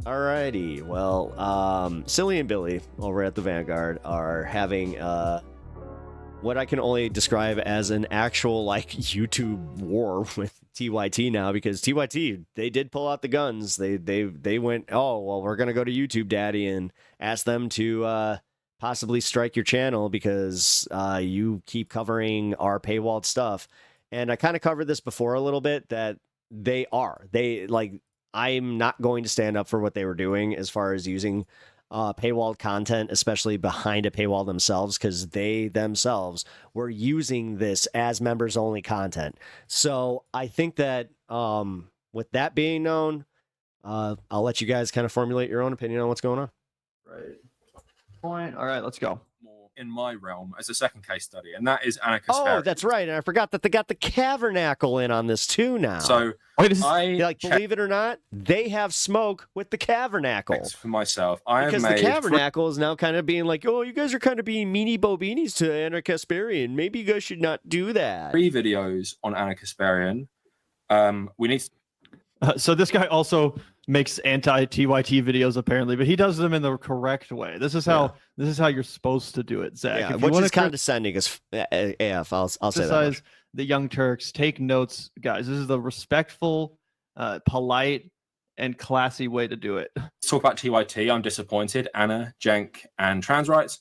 Alrighty. Well, Silly and Billy over at the Vanguard are having what I can only describe as an actual like YouTube war with TYT now, because TYT, they did pull out the guns. They went, oh well, we're gonna go to YouTube Daddy and ask them to possibly strike your channel because you keep covering our paywalled stuff. And I kind of covered this before a little bit, that they like, I'm not going to stand up for what they were doing as far as using paywalled content, especially behind a paywall themselves, because they themselves were using this as members only content. So I think that with that being known, I'll let you guys kind of formulate your own opinion on what's going on. Right. Point. All right, let's go. More in my realm as a second case study, and that is Ana Kasparian. Oh, that's right. And I forgot that they got the Cavernacle in on this too now. So believe it or not, they have smoke with the Cavernacle. For myself, because the Cavernacle is now kind of being like, oh, you guys are kind of being meanie bobinis to Ana Kasparian. Maybe you guys should not do that. 3 videos on Ana Kasparian. We need so this guy also makes anti-TYT videos apparently, but he does them in the correct way. This is how you're supposed to do it, Zach. Yeah, which is condescending as AF. I'll say that. The Young Turks, take notes, guys. This is the respectful, polite, and classy way to do it. Let's talk about TYT. I'm disappointed. Anna, Jenk, and trans rights.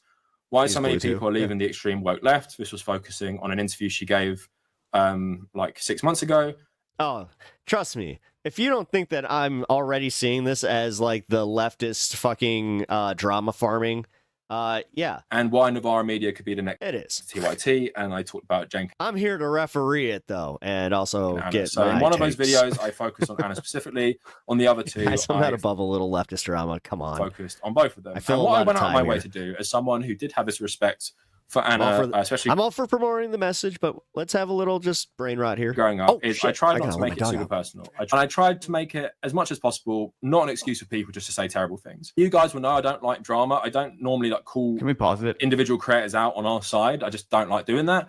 Why so many people are leaving the extreme woke left? This was focusing on an interview she gave like 6 months ago. Oh, trust me. If you don't think that I'm already seeing this as like the leftist fucking drama farming, yeah. And why Navarre Media could be the next TYT, and I talked about Jenk. I'm here to referee it though, and also get so in one of those videos, I focused on Anna specifically. On the other 2, I'm not above a little leftist drama. Come on, focused on both of them. I feel and what I went out of my way to do, as someone who did have this respect for Anna, especially I'm all for promoting the message, but let's have a little just brain rot here. Growing up, I tried not to make it super personal. I tried to make it as much as possible not an excuse for people just to say terrible things. You guys will know I don't like drama. I don't normally like call Can we pause it? individual creators out on our side. I just don't like doing that.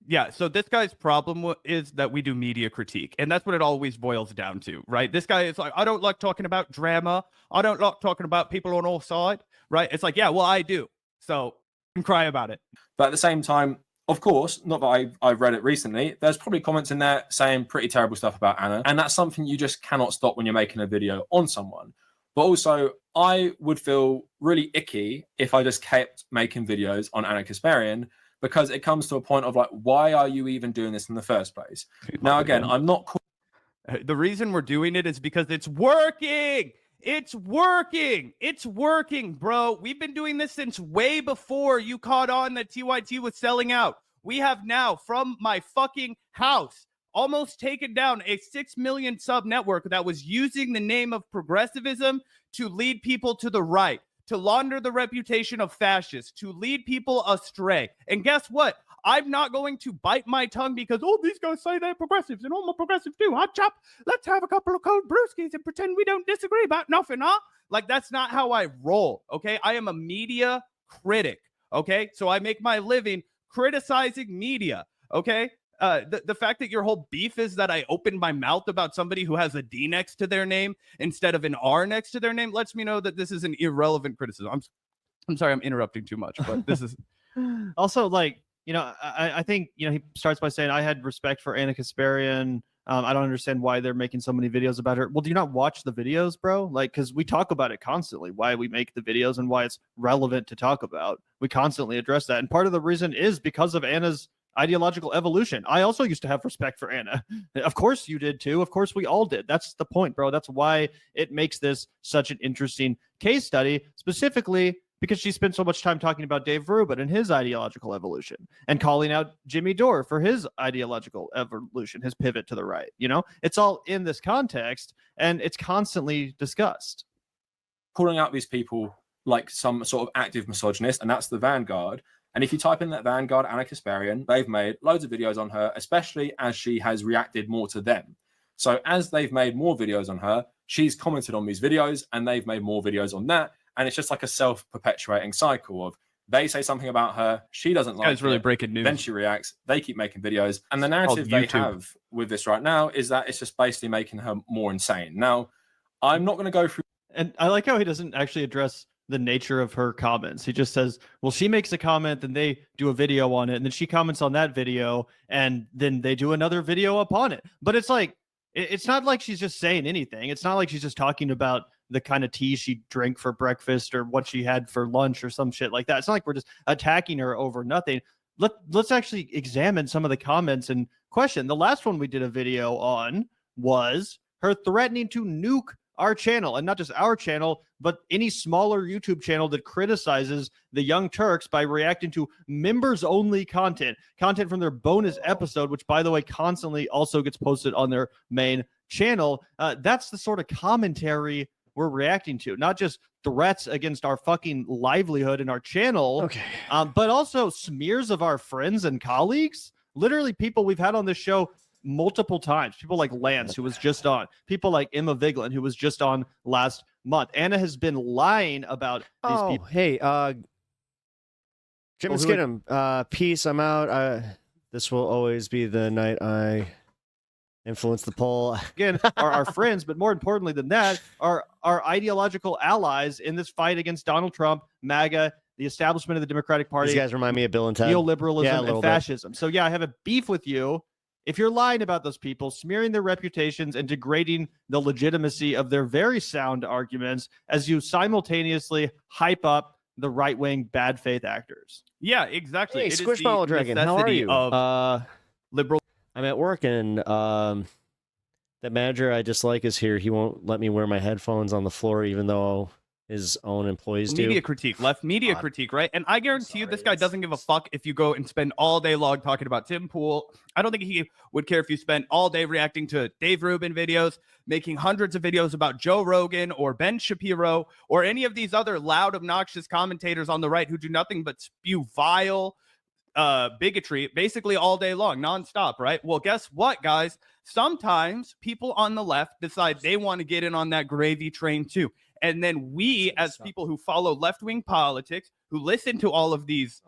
Yeah, so this guy's problem is that we do media critique, and that's what it always boils down to, right? This guy is like, I don't like talking about drama. I don't like talking about people on our side, right? It's like, yeah, well, I do. So and cry about it. But at the same time, of course, not that I've read it recently, there's probably comments in there saying pretty terrible stuff about Anna, and that's something you just cannot stop when you're making a video on someone. But also, I would feel really icky if I just kept making videos on Ana Kasparian, because it comes to a point of like, why are you even doing this in the first place? Now, again, I'm not... The reason we're doing it is because it's working! It's working. It's working, bro. We've been doing this since way before you caught on that TYT was selling out. We have now, from my fucking house, almost taken down a 6 million sub network that was using the name of progressivism to lead people to the right, to launder the reputation of fascists, to lead people astray. And guess what? I'm not going to bite my tongue because, oh, these guys say they're progressives and I'm a progressive too. Hot chop. Let's have a couple of cold brewskis and pretend we don't disagree about nothing, huh? Like, that's not how I roll, okay? I am a media critic, okay? So I make my living criticizing media, okay? The fact that your whole beef is that I opened my mouth about somebody who has a D next to their name instead of an R next to their name lets me know that this is an irrelevant criticism. I'm sorry, I'm interrupting too much, but this is... Also, like, you know, I think, you know, he starts by saying, I had respect for Ana Kasparian. I don't understand why they're making so many videos about her. Well, do you not watch the videos, bro? Like, because we talk about it constantly, why we make the videos and why it's relevant to talk about. We constantly address that. And part of the reason is because of Anna's ideological evolution. I also used to have respect for Anna. Of course you did too. Of course we all did. That's the point, bro. That's why it makes this such an interesting case study, specifically because she spent so much time talking about Dave Rubin and his ideological evolution and calling out Jimmy Dore for his ideological evolution, his pivot to the right. You know, it's all in this context and it's constantly discussed. Calling out these people like some sort of active misogynist, and that's the Vanguard. And if you type in that Vanguard Ana Kasparian, they've made loads of videos on her, especially as she has reacted more to them. So as they've made more videos on her, she's commented on these videos and they've made more videos on that. And it's just like a self-perpetuating cycle of they say something about her, she doesn't like it. Really breaking news. Then she reacts, they keep making videos. And the narrative they have with this right now is that it's just basically making her more insane. Now, I'm not going to go through And I like how he doesn't actually address the nature of her comments. He just says, well, she makes a comment, then they do a video on it, and then she comments on that video, and then they do another video upon it. But it's like, it's not like she's just saying anything. It's not like she's just talking about the kind of tea she drank for breakfast or what she had for lunch or some shit like that. It's not like we're just attacking her over nothing. Let's actually examine some of the comments and question. The last one we did a video on was her threatening to nuke our channel, and not just our channel, but any smaller YouTube channel that criticizes the Young Turks by reacting to members only content from their bonus episode, which, by the way, constantly also gets posted on their main channel. That's the sort of commentary we're reacting to, not just threats against our fucking livelihood and our channel, Okay. But also smears of our friends and colleagues. Literally, people we've had on this show multiple times. People like Lance, who was just on. People like Emma Vigeland, who was just on last month. Anna has been lying about these people. Hey, Jim and who would- Skinham, peace. I'm out. This will always be the night I influence the poll. Again, are our friends, but more importantly than that, are our ideological allies in this fight against Donald Trump, MAGA, the establishment of the Democratic Party. These guys remind me of Bill and Ted. Neoliberalism Yeah, a and little bit. fascism. So yeah, I have a beef with you if you're lying about those people, smearing their reputations and degrading the legitimacy of their very sound arguments as you simultaneously hype up the right-wing bad faith actors. Yeah, exactly. Hey, It is Squishmallow the Dragon, how are necessity you? Of liberal. I'm at work, and the manager I dislike is here. He won't let me wear my headphones on the floor, even though his own employees do. Media critique, left media God. critique, right? And I guarantee you this guy doesn't give a fuck if you go and spend all day long talking about Tim Pool. I don't think he would care if you spent all day reacting to Dave Rubin videos, making hundreds of videos about Joe Rogan or Ben Shapiro or any of these other loud, obnoxious commentators on the right who do nothing but spew vile bigotry basically all day long, nonstop, right? Well, guess what, guys? Sometimes people on the left decide they want to get in on that gravy train too. And then we, as people who follow left-wing politics, who listen to all of these,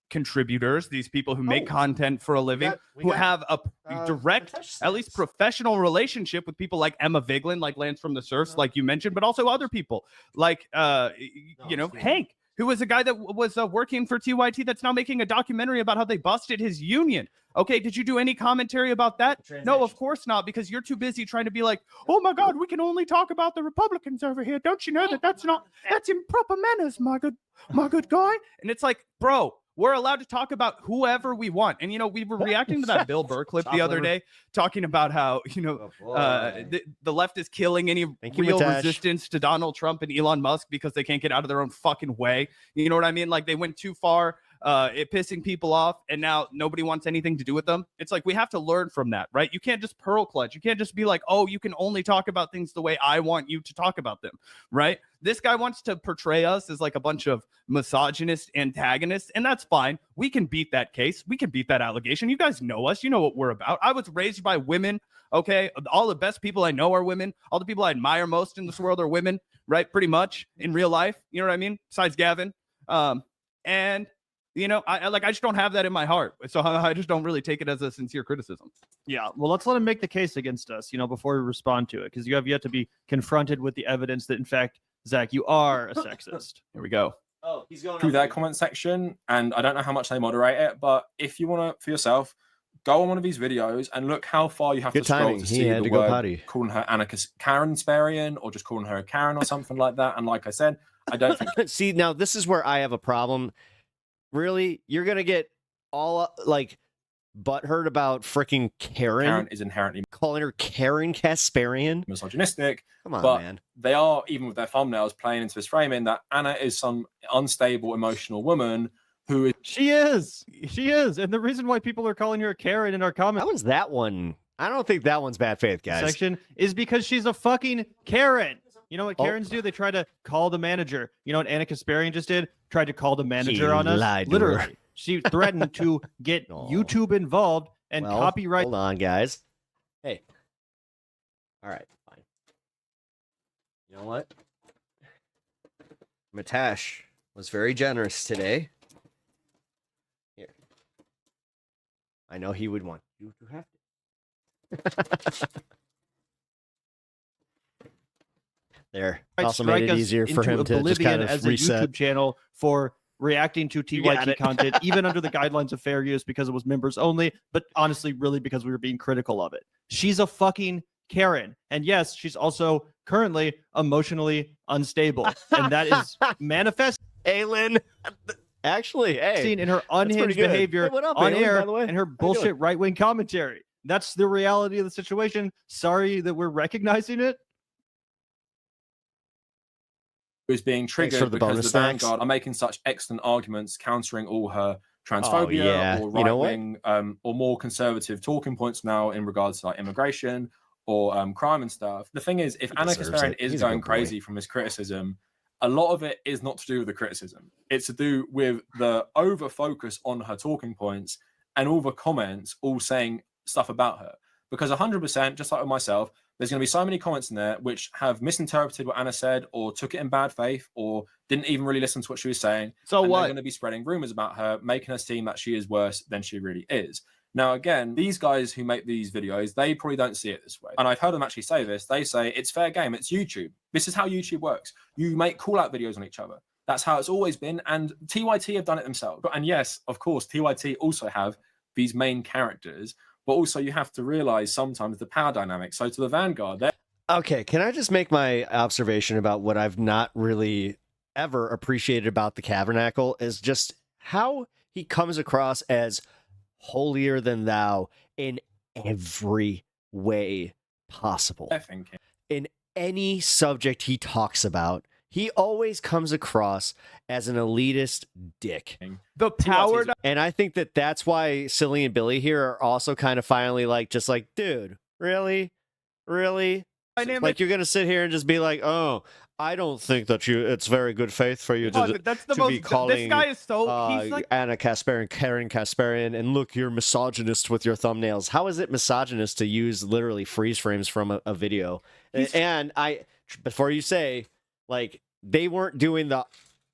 contributors, these people who make content for a living, who have a direct, at least professional relationship with people like Emma Vigeland, like Lance from the Surfs, like you mentioned, but also other people like, Hank, who was a guy that was working for TYT that's now making a documentary about how they busted his union. Okay, did you do any commentary about that? No, of course not, because you're too busy trying to be like, oh my God, we can only talk about the Republicans over here. Don't you know that's improper manners, my good guy? And it's like, bro, we're allowed to talk about whoever we want. And, we were reacting to that Bill Burr clip the other day, talking about how, the left is killing any real resistance to Donald Trump and Elon Musk because they can't get out of their own fucking way. You know what I mean? Like they went too far, it pissing people off, and now nobody wants anything to do with them. It's like we have to learn from that, right? You can't just pearl clutch. You can't just be like, oh, you can only talk about things the way I want you to talk about them, right? This guy wants to portray us as like a bunch of misogynist antagonists, and that's fine. We can beat that case. We can beat that allegation. You guys know us. You know what we're about. I was raised by women, okay? All the best people I know are women. All the people I admire most in this world are women, right? Pretty much in real life. You know what I mean? Besides Gavin. And I just don't have that in my heart. So I just don't really take it as a sincere criticism. Yeah, well, let's let him make the case against us, before we respond to it, because you have yet to be confronted with the evidence that, in fact, Zach, you are a sexist. Here we go. Oh, he's going through their comment section, and I don't know how much they moderate it, but if you want to, for yourself, go on one of these videos and look how far you have to scroll to see the word calling her Ana Kasparian or just calling her a Karen or something like that. And like I said, I don't think... See, now this is where I have a problem. Really? You're going to get all, butthurt about freaking Karen? Karen is inherently... Calling her Karen Kasparian? Misogynistic. Come on, but man. They are, even with their thumbnails, playing into this framing that Anna is some unstable, emotional woman who is... She is. And the reason why people are calling her a Karen in our comments... How is that one? I don't think that one's bad faith, guys. Section is because she's a fucking Karen. You know what Karens do? They try to call the manager. You know what Ana Kasparian just did? Tried to call the manager on us. Literally. She threatened to get YouTube involved and copyright. Hold on, guys. Hey. All right, fine. You know what? Matash was very generous today. Here. I know he would want you to have to. there. Might Also strike made it us easier for into him to just oblivion kind of as a reset. YouTube channel for reacting to You got TYT it. content, even under the guidelines of fair use because it was members only, but honestly, really because we were being critical of it. She's a fucking Karen. And yes, she's also currently emotionally unstable. And that is manifesting Aylin. Actually, hey, in her pretty unhinged good. behavior Hey, what up, on Aylin, air by the way? and her How you doing? bullshit right-wing commentary. That's the reality of the situation. Sorry that we're recognizing it. Is being triggered for the because bonus the stacks. Vanguard are making such excellent arguments countering all her transphobia yeah. or You know what? right-wing or more conservative talking points now in regards to like immigration or crime and stuff. The thing is, if He Ana deserves Kasparian it. is He's a going good boy. crazy from this criticism, a lot of it is not to do with the criticism. It's to do with the over focus on her talking points and all the comments all saying stuff about her. Because 100%, just like with myself, there's going to be so many comments in there which have misinterpreted what Anna said or took it in bad faith or didn't even really listen to what she was saying. So and what? They're going to be spreading rumors about her, making her seem that she is worse than she really is. Now, again, these guys who make these videos, they probably don't see it this way. And I've heard them actually say this. They say it's fair game. It's YouTube. This is how YouTube works. You make call-out videos on each other. That's how it's always been. And TYT have done it themselves. And yes, of course, TYT also have these main characters. But also you have to realize sometimes the power dynamic. So to the Vanguard, they're Okay, can I just make my observation about what I've not really ever appreciated about the Tabernacle is just how he comes across as holier than thou in every way possible. thinking. In any subject he talks about, he always comes across as an elitist dick. The power TYT's And I think that that's why Silly and Billy here are also kind of finally like, just like, dude, really? Really? dynamic. Like, you're going to sit here and just be like, oh, I don't think that it's very good faith for you to, That's the to most. be calling This guy is so. He's like. Ana Kasparian, Karen Kasparian, and look, you're misogynist with your thumbnails. How is it misogynist to use literally freeze frames from a video? And before you say, like, they weren't doing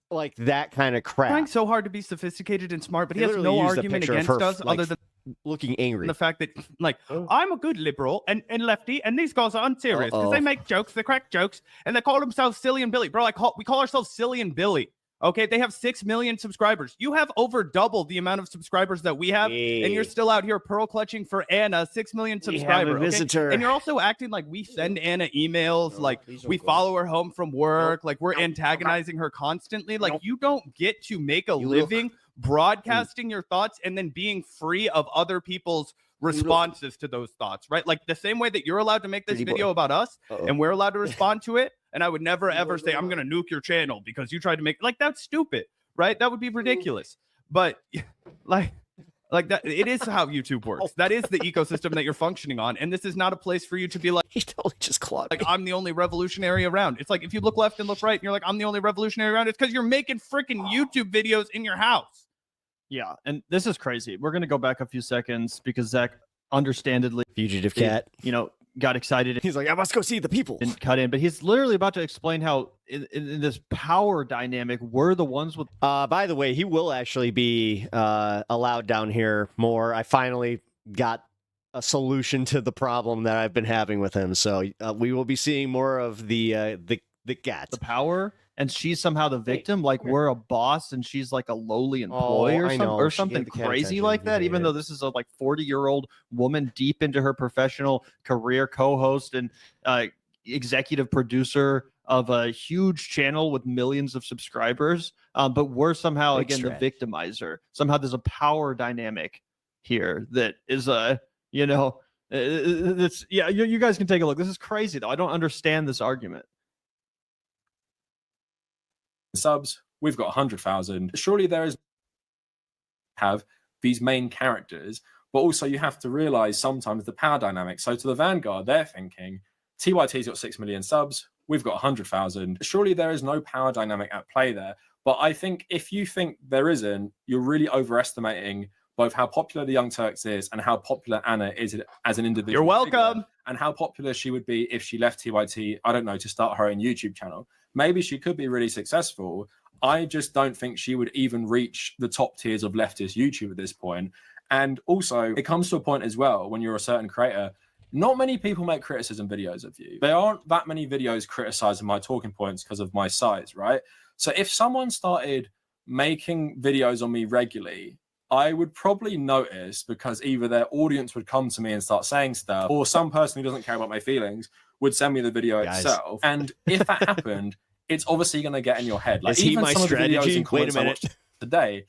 like that kind of crap. Trying so hard to be sophisticated and smart, but he They has literally no used a argument picture of against her, us like, other than looking angry. the fact that, like, I'm a good liberal and lefty, and these guys are unserious because they make jokes, they crack jokes, and they call themselves Silly and Billy. Bro, we call ourselves Silly and Billy. Okay, they have 6 million subscribers. You have over double the amount of subscribers that we have, and you're still out here pearl clutching for Anna, 6 million subscribers. Okay? And you're also acting like we send Anna emails, like we follow her home from work, like we're antagonizing her constantly. Like you don't get to make a living broadcasting your thoughts and then being free of other people's responses to those thoughts, right? Like the same way that you're allowed to make this video about us and we're allowed to respond to it. And I would never ever say, I'm going to nuke your channel because you tried to make, like, that's stupid, right? That would be ridiculous. But like that, it is how YouTube works. That is the ecosystem that you're functioning on. And this is not a place for you to be like, He totally just clawed me. like, I'm the only revolutionary around. It's like, if you look left and look right and you're like, I'm the only revolutionary around, it's because you're making freaking YouTube videos in your house. Yeah, and this is crazy. We're gonna go back a few seconds because Zach, understandably, Fugitive cat. got excited He's like, I must go see the people. and cut in, but he's literally about to explain how in this power dynamic, we're the ones with. By the way, he will actually be allowed down here more. I finally got a solution to the problem that I've been having with him, so we will be seeing more of the cat. The power, and she's somehow the victim. Like we're a boss, and she's like a lowly employee I know. or She something gave the cat crazy attention. like that. Yeah, Even yeah. though this is a like 40-year-old woman deep into her professional career, co-host and executive producer of a huge channel with millions of subscribers. But we're somehow Big again stretch. the victimizer. Somehow there's a power dynamic here that is it's you guys can take a look. This is crazy though. I don't understand this argument. Subs, we've got 100,000. Surely there is have these main characters, but also you have to realize sometimes the power dynamic. So to the Vanguard, they're thinking TYT's got 6 million subs, we've got 100,000. Surely there is no power dynamic at play there. But I think if you think there isn't, you're really overestimating both how popular the Young Turks is and how popular Anna is as an individual. You're welcome. figure, and how popular she would be if she left TYT, I don't know, to start her own YouTube channel. Maybe she could be really successful. I just don't think she would even reach the top tiers of leftist YouTube at this point. And also, it comes to a point as well when you're a certain creator, Not many people make criticism videos of you. There aren't that many videos criticizing my talking points because of my size, right? So if someone started making videos on me regularly, I would probably notice, because either their audience would come to me and start saying stuff, or some person who doesn't care about my feelings would send me the video itself. And if that happened, it's obviously going to get in your head. Like, Is he even my some strategy? of the videos and comments I watched today,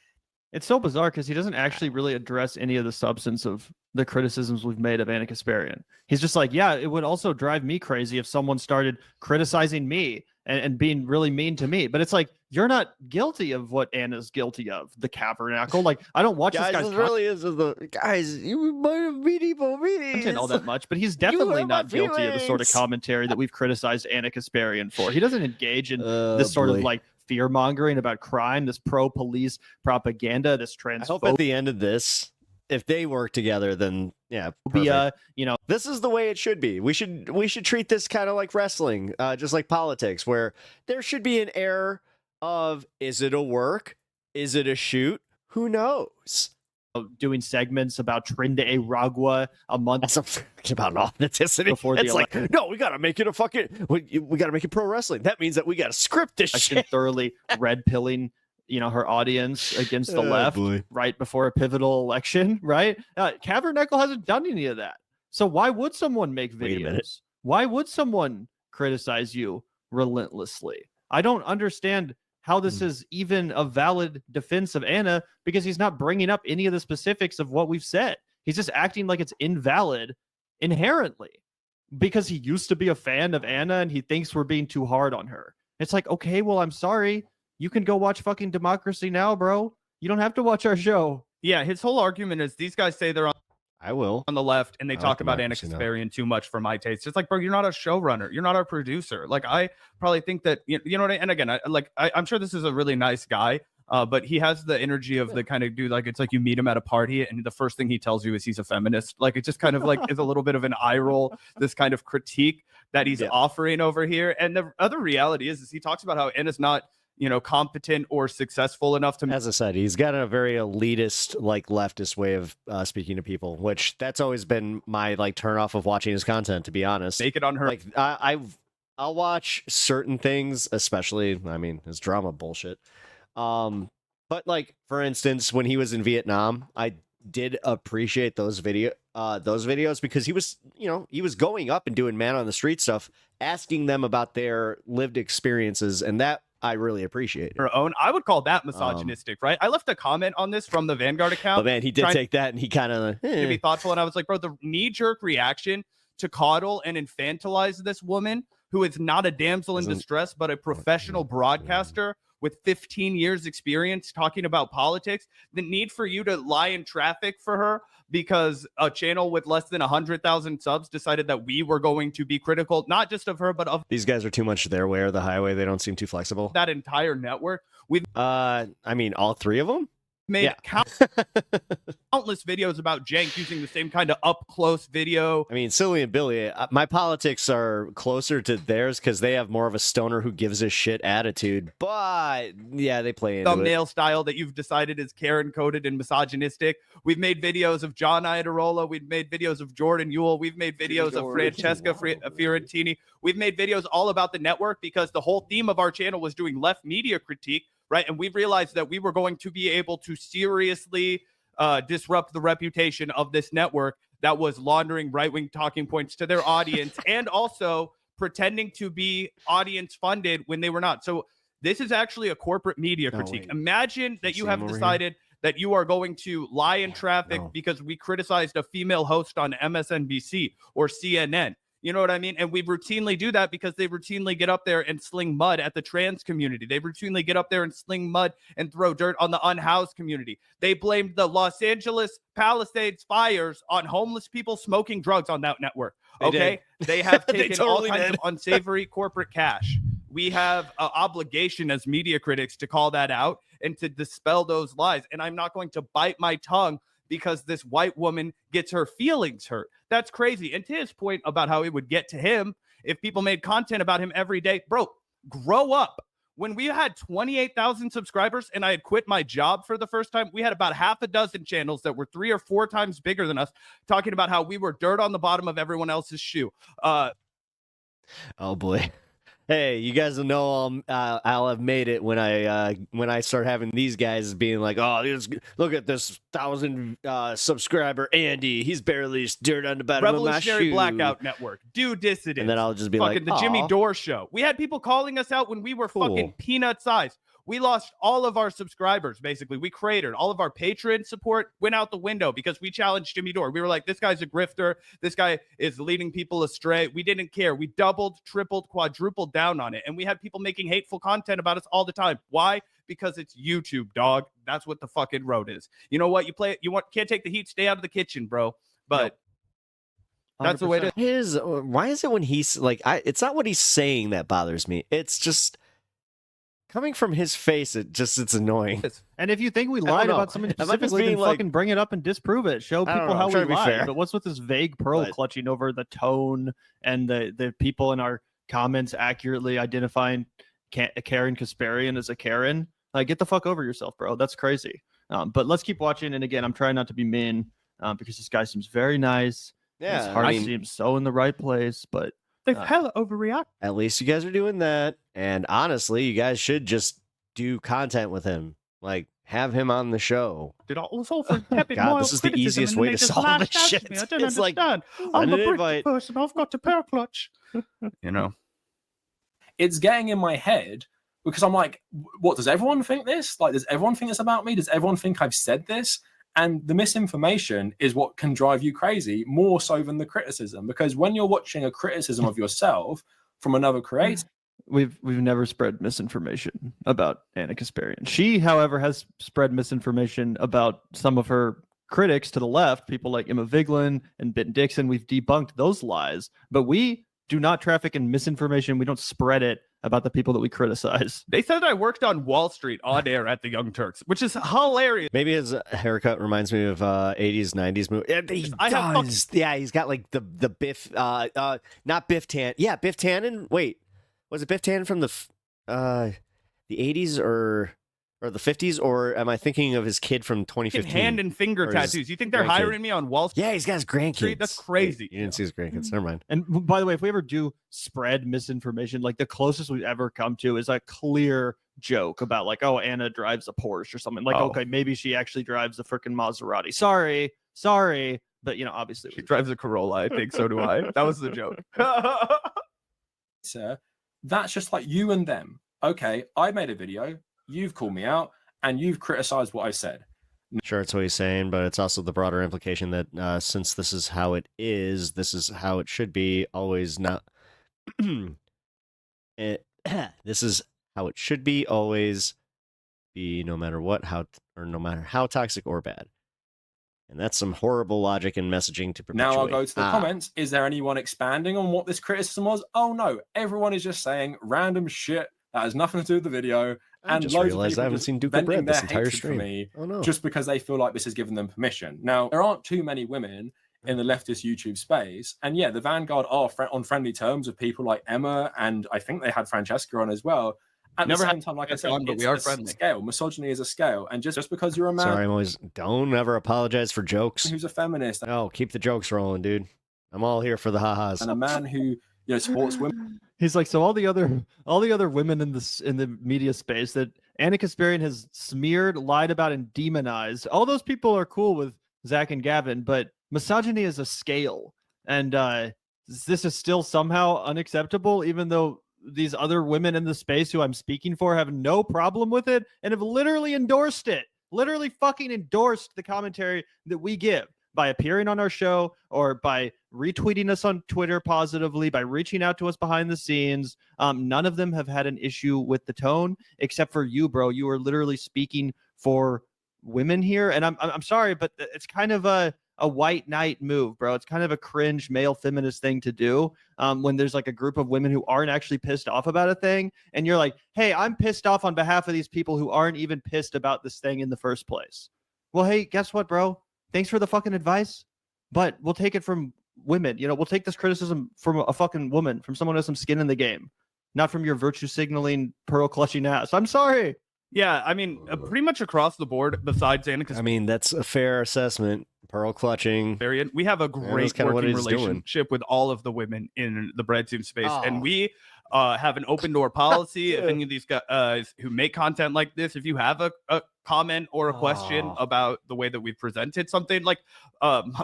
It's so bizarre because he doesn't actually really address any of the substance of the criticisms we've made of Ana Kasparian. He's just like, yeah, it would also drive me crazy if someone started criticizing me and being really mean to me. But it's like, you're not guilty of what Anna's guilty of. The Tabernacle. Like, I don't watch Guys, this guy's this really is the guys. You might have medieval meetings content all that much, but he's definitely hurt not my guilty of the sort of feelings. commentary that we've criticized Ana Kasparian for. He doesn't engage in Oh, this sort of boy. like fear mongering about crime, this pro-police propaganda, this I trans hope at the end of this, if they work together, then yeah, perfect. phobia, you know, This is the way it should be. We should treat this kind of like wrestling, just like politics, where there should be an air of, is it a work? Is it a shoot? Who knows? doing segments about Trinda Aragua a month That's something about authenticity. Before the It's like, no, we gotta make it a fucking. We gotta make it pro wrestling. That means that we gotta script this election, shit. thoroughly red pilling, you know, her audience against the Oh, left boy. right before a pivotal election, right? Tabernacle hasn't done any of that. So why would someone make Wait a minute. videos? Why would someone criticize you relentlessly? I don't understand how this is even a valid defense of Anna, because he's not bringing up any of the specifics of what we've said. He's just acting like it's invalid inherently because he used to be a fan of Anna and he thinks we're being too hard on her. It's like, okay, well, I'm sorry. You can go watch fucking Democracy Now, bro. You don't have to watch our show. Yeah, his whole argument is these guys say they're I will. on the left and they I talk like about Ana Democracy Now! Kasparian too much for my taste. It's like, bro, you're not a showrunner. You're not our producer. Like, I probably think that, you know what I, and again, I'm sure this is a really nice guy, but he has the energy of the kind of dude, like, it's like you meet him at a party and the first thing he tells you is he's a feminist. Like, it just kind of like is a little bit of an eye roll, this kind of critique that he's offering over here. And the other reality is he talks about how Anna's not, you know, competent or successful enough to As I said, he's got a very elitist, like leftist way of speaking to people, which that's always been my like turn off of watching his content. To be honest, make it on her. like I'll watch certain things, especially I mean his drama bullshit. But like for instance, when he was in Vietnam, I did appreciate those videos because he was, you know, he was going up and doing man on the street stuff, asking them about their lived experiences, and that I really appreciated. her own. I would call that misogynistic, right? I left a comment on this from the Vanguard account. But man, he did trying take that and he kind of to be thoughtful, and I was like, bro, the knee-jerk reaction to coddle and infantilize this woman who is not a damsel in Isn't- distress, but a professional broadcaster with 15 years experience talking about politics, the need for you to lie in traffic for her because a channel with less than 100,000 subs decided that we were going to be critical, not just of her, but of these guys are too much their way or the highway. They don't seem too flexible. that entire network. We've I mean, all three of them. made Yeah. countless videos about Jank using the same kind of up-close video. I mean, Silly and Billy, my politics are closer to theirs because they have more of a stoner who gives a shit attitude. But yeah, they play into it. Thumbnail style that you've decided is Karen coded and misogynistic. We've made videos of John Iadarola. We've made videos of Jordan Ewell. We've made videos of Francesca Fiorentini. We've made videos all about the network because the whole theme of our channel was doing left media critique, right? And we realized that we were going to be able to seriously disrupt the reputation of this network that was laundering right-wing talking points to their audience and also pretending to be audience funded when they were not. So this is actually a corporate media critique. wait. Imagine that you see him have over here? decided that you are going to lie in traffic No. because we criticized a female host on MSNBC or CNN. You know what I mean? And we routinely do that because they routinely get up there and sling mud at the trans community. They routinely get up there and sling mud and throw dirt on the unhoused community. They blamed the Los Angeles Palisades fires on homeless people smoking drugs on that network. They Okay? did. They have They taken all totally kinds did. of unsavory corporate cash. We have an obligation as media critics to call that out and to dispel those lies. And I'm not going to bite my tongue because this white woman gets her feelings hurt. That's crazy. And to his point about how it would get to him if people made content about him every day, bro, grow up. when we had 28,000 subscribers and I had quit my job for the first time, we had about half a dozen channels that were 3 or 4 times bigger than us talking about how we were dirt on the bottom of everyone else's shoe. Oh boy. Hey, you guys will know I'll have made it when I start having these guys being like, oh, look at this 1,000 subscriber Andy. He's barely dirt on the bottom of my Revolutionary shoe. Blackout Network, Do Dissident. And then I'll just be fucking like, the Jimmy "Aw." Dore Show. We had people calling us out when we were Cool. fucking peanut sized. We lost all of our subscribers, basically. We cratered. All of our Patreon support went out the window because we challenged Jimmy Dore. We were like, this guy's a grifter. This guy is leading people astray. We didn't care. We doubled, tripled, quadrupled down on it. And we had people making hateful content about us all the time. Why? Because it's YouTube, dog. That's what the fucking road is. You know what? Can't take the heat. Stay out of the kitchen, bro. But that's the way to. Why is it when he's like, it's not what he's saying that bothers me. It's just coming from his face. It's annoying. And if you think we don't lied know. about something Am I just specifically, then being like- fucking bring it up and disprove it. Show I don't people know. how I'm we trying to be lied. fair. But what's with this vague pearl But- clutching over the tone and the people in our comments accurately identifying Karen Kasparian as a Karen? Like, get the fuck over yourself, bro. That's crazy. But let's keep watching. And again, I'm trying not to be mean because this guy seems very nice. His heart seems so in the right place, but They've hella overreact. At least you guys are doing that. And honestly, you guys should just do content with him. Like, have him on the show. Did all this all for tepid God, moral this is the criticism, easiest and way they to just solve lashed this out shit. at me. I don't It's like, understand. send I'm a an British invite. person. I've got a pear clutch. You know. It's getting in my head because I'm like, what, does everyone think this? Like, does everyone think this about me? Does everyone think I've said this? And the misinformation is what can drive you crazy more so than the criticism. Because when you're watching a criticism of yourself from another creator, we've never spread misinformation about Ana Kasparian. She, however, has spread misinformation about some of her critics to the left, people like Emma Vigeland and Ben Dixon. We've debunked those lies, but we do not traffic in misinformation. We don't spread it about the people that we criticize. They said I worked on Wall Street on air at the Young Turks, which is hilarious. Maybe his haircut reminds me of 80s, 90s movie. I have Does. Yeah, he's got like the Biff, not Biff Tan. Yeah, Biff Tannen. Wait, was it Biff Tannen from the 80s or the 50s? Or am I thinking of his kid from 2015? Hand and finger Or his tattoos. You think they're grandkid. hiring me on Wall Street? Yeah, he's got his grandkids. That's crazy. Wait, you didn't see his grandkids. Never mind. And by the way, if we ever do spread misinformation, like the closest we've ever come to is a clear joke about like, oh, Anna drives a Porsche or something. Like, okay, maybe she actually drives a freaking Maserati. Sorry. But, you know, obviously She drives a Corolla. I think so do I. That was the joke. sir, that's just like you and them. Okay, I made a video, you've called me out, and you've criticized what I said. Sure, it's what he's saying, but it's also the broader implication that since this is how it is, this is how it should be, always not. This is how it should be, always be, no matter what, no matter how toxic or bad. And that's some horrible logic and messaging to perpetuate. Now I'll go to the comments. Is there anyone expanding on what this criticism was? Oh no, everyone is just saying random shit that has nothing to do with the video. I And just loads realized of people I haven't just seen Duke of venting Bread this their entire hatred stream. for me Oh no. just because they feel like this has given them permission. Now, there aren't too many women in the leftist YouTube space. And yeah, the Vanguard are on friendly terms with people like Emma, and I think they had Francesca on as well. At Never the had same time, like I said, Francesca on, but it's we are a friendly. scale. Misogyny is a scale. And just because you're a man Sorry, I'm always don't ever apologize for jokes. who's a feminist No, keep the jokes rolling, dude. I'm all here for the ha-has. and a man who supports women, He's like, so all the other women in the media space that Ana Kasparian has smeared, lied about, and demonized, all those people are cool with Zach and Gavin, but misogyny is a scale, and this is still somehow unacceptable, even though these other women in the space who I'm speaking for have no problem with it and have literally endorsed it, literally fucking endorsed the commentary that we give by appearing on our show or by retweeting us on Twitter positively, by reaching out to us behind the scenes. None of them have had an issue with the tone, except for you, bro. You are literally speaking for women here. And I'm sorry, but it's kind of a white knight move, bro. It's kind of a cringe male feminist thing to do when there's like a group of women who aren't actually pissed off about a thing. And you're like, hey, I'm pissed off on behalf of these people who aren't even pissed about this thing in the first place. Well, hey, guess what, bro? Thanks for the fucking advice, but we'll take it from women. You know, we'll take this criticism from a fucking woman, from someone who has some skin in the game. not from your virtue signaling, pearl clutching ass. I'm sorry. Yeah, I mean, pretty much across the board, besides Ana Kasparian. I mean, that's a fair assessment. Pearl clutching. We have a great working relationship with all of the women in the breadtube space, and we have an open door policy. If any of these guys who make content like this, if you have a comment or a question about the way that we presented something, like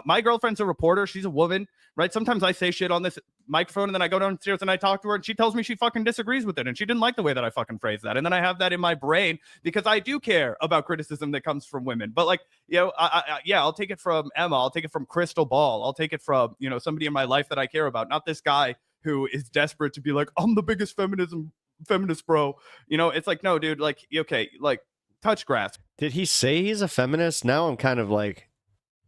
my girlfriend's a reporter, she's a woman, right? Sometimes I say shit on this microphone and then I go downstairs and I talk to her and she tells me she fucking disagrees with it and she didn't like the way that I fucking phrased that, and then I have that in my brain because I do care about criticism that comes from women. But like, you know, I'll take it from Emma, I'll take it from Crystal Ball, I'll take it from, you know, somebody in my life that I care about, not this guy who is desperate to be like, I'm the biggest feminist bro. You know, it's like, no, dude, like, okay, like, touch grass. Did he say he's a feminist? Now I'm kind of like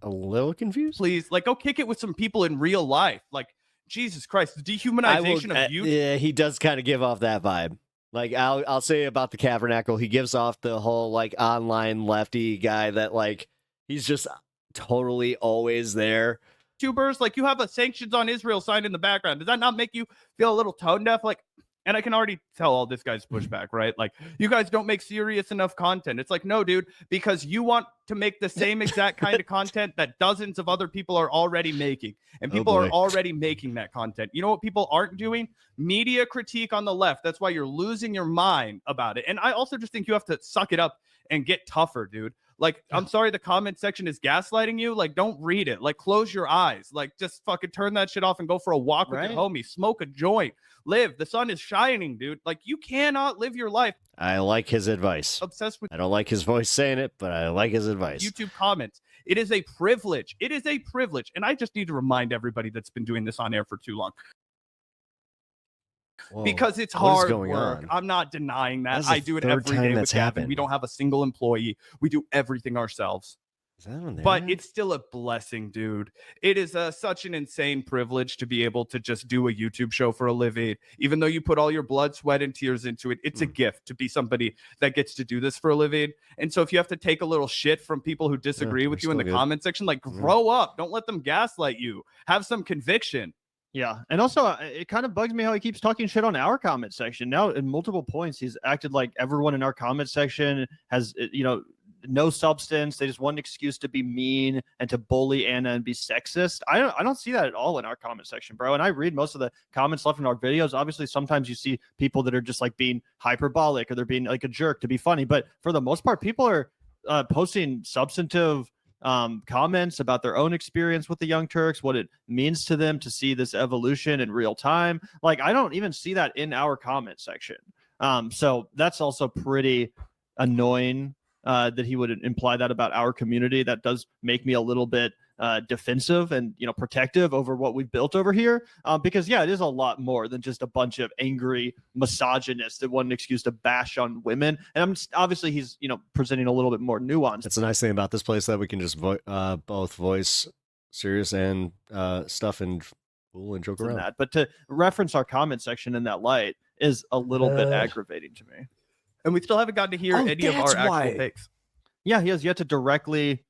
a little confused. Please, like, go kick it with some people in real life. Like, Jesus Christ, the dehumanization of youth. Yeah, he does kind of give off that vibe. Like, I'll say about the Cavernacle, he gives off the whole like online lefty guy that like he's just totally always there. YouTubers, like, you have a sanctions on Israel sign in the background. Does that not make you feel a little tone deaf? Like, and I can already tell all this guy's pushback, right? Like, you guys don't make serious enough content. It's like, no, dude, because you want to make the same exact kind of content that dozens of other people are already making. And people are already making that content. You know what people aren't doing? Media critique on the left. That's why you're losing your mind about it. And I also just think you have to suck it up and get tougher, dude. Like, I'm sorry, the comment section is gaslighting you. Like, don't read it. Like, close your eyes. Like, just fucking turn that shit off and go for a walk with your homie. Smoke a joint. Live. The sun is shining, dude. Like, you cannot live your life. I like his advice. Obsessed with. I don't like his voice saying it, but I like his advice. YouTube comments. It is a privilege. It is a privilege. And I just need to remind everybody that's been doing this on air for too long. Whoa, because it's hard work. On? I'm not denying that. I do it every day with Gavin. We don't have a single employee. We do everything ourselves. But it's still a blessing, dude. It is such an insane privilege to be able to just do a YouTube show for a living. Even though you put all your blood, sweat, and tears into it, it's a gift to be somebody that gets to do this for a living. And so if you have to take a little shit from people who disagree with you in the comment section, like, grow up. Don't let them gaslight you. Have some conviction. Yeah, and also it kind of bugs me how he keeps talking shit on our comment section. Now, in multiple points, he's acted like everyone in our comment section has, you know, no substance. They just want an excuse to be mean and to bully Anna and be sexist. I don't see that at all in our comment section, bro. And I read most of the comments left in our videos. Obviously, sometimes you see people that are just like being hyperbolic or they're being like a jerk to be funny. But for the most part, people are posting substantive comments about their own experience with the Young Turks, what it means to them to see this evolution in real time. Like, I don't even see that in our comment section. So that's also pretty annoying that he would imply that about our community. That does make me a little bit defensive and, you know, protective over what we've built over here, because yeah, it is a lot more than just a bunch of angry misogynists that want an excuse to bash on women. And obviously he's, you know, presenting a little bit more nuance. It's a nice thing about this place that we can just both voice serious and stuff and fool and joke around. That. But to reference our comment section in that light is a little bit aggravating to me. And we still haven't gotten to hear any of our actual takes. Yeah, he has yet to directly,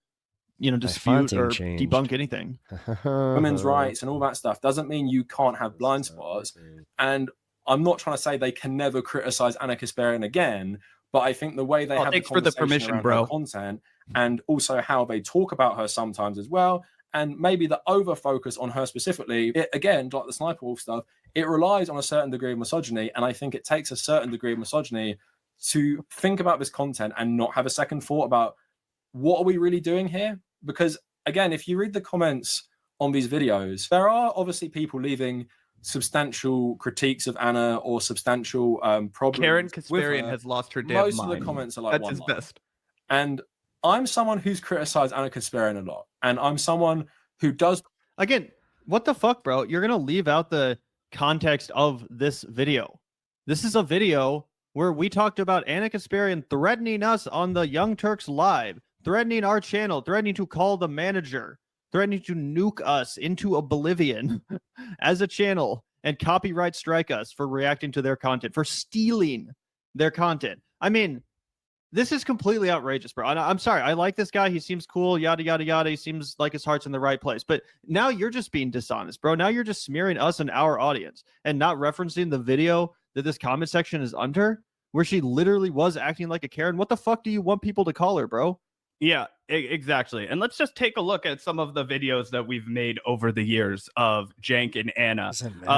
you know, dispute or debunk anything. Women's rights and all that stuff doesn't mean you can't have blind spots. And I'm not trying to say they can never criticize Ana Kasparian again, but I think the way they have thanks for the permission, bro. Content and also how they talk about her sometimes as well, and maybe the over focus on her specifically, it, again, like the Sniper Wolf stuff, it relies on a certain degree of misogyny, and I think it takes a certain degree of misogyny to think about this content and not have a second thought about what are we really doing here? Because again, if you read the comments on these videos, there are obviously people leaving substantial critiques of Anna or substantial problems. Karen Kasparian has lost her damn mind. Most of the comments are like that's his best. And I'm someone who's criticized Ana Kasparian a lot, and I'm someone who does. Again, what the fuck, bro? You're gonna leave out the context of this video. This is a video where we talked about Ana Kasparian threatening us on the Young Turks live, threatening our channel, threatening to call the manager, threatening to nuke us into oblivion as a channel and copyright strike us for reacting to their content, for stealing their content. I mean, this is completely outrageous, bro. I'm sorry. I like this guy. He seems cool, yada, yada, yada. He seems like his heart's in the right place. But now you're just being dishonest, bro. Now you're just smearing us and our audience and not referencing the video that this comment section is under, where she literally was acting like a Karen. What the fuck do you want people to call her, bro? Yeah, exactly. And let's just take a look at some of the videos that we've made over the years of Jank and Anna.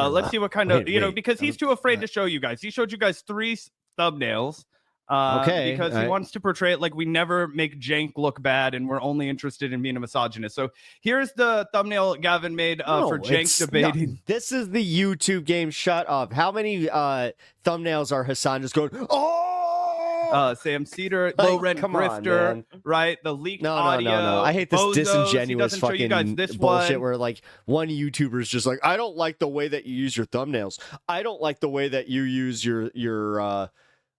Let's see what kind of, because he's too afraid to show you guys. He showed you guys 3 thumbnails. Because he wants to portray it like we never make Jank look bad and we're only interested in being a misogynist. So here's the thumbnail Gavin made for Jank debating. No, this is the YouTube game. Shut up. How many thumbnails are Hassan just going, oh? Sam Cedar, low rent grifter, right? The leaked audio. No. I hate this bozos. disingenuous fucking bullshit one. where like one YouTuber is just like, I don't like the way that you use your thumbnails. I don't like the way that you use your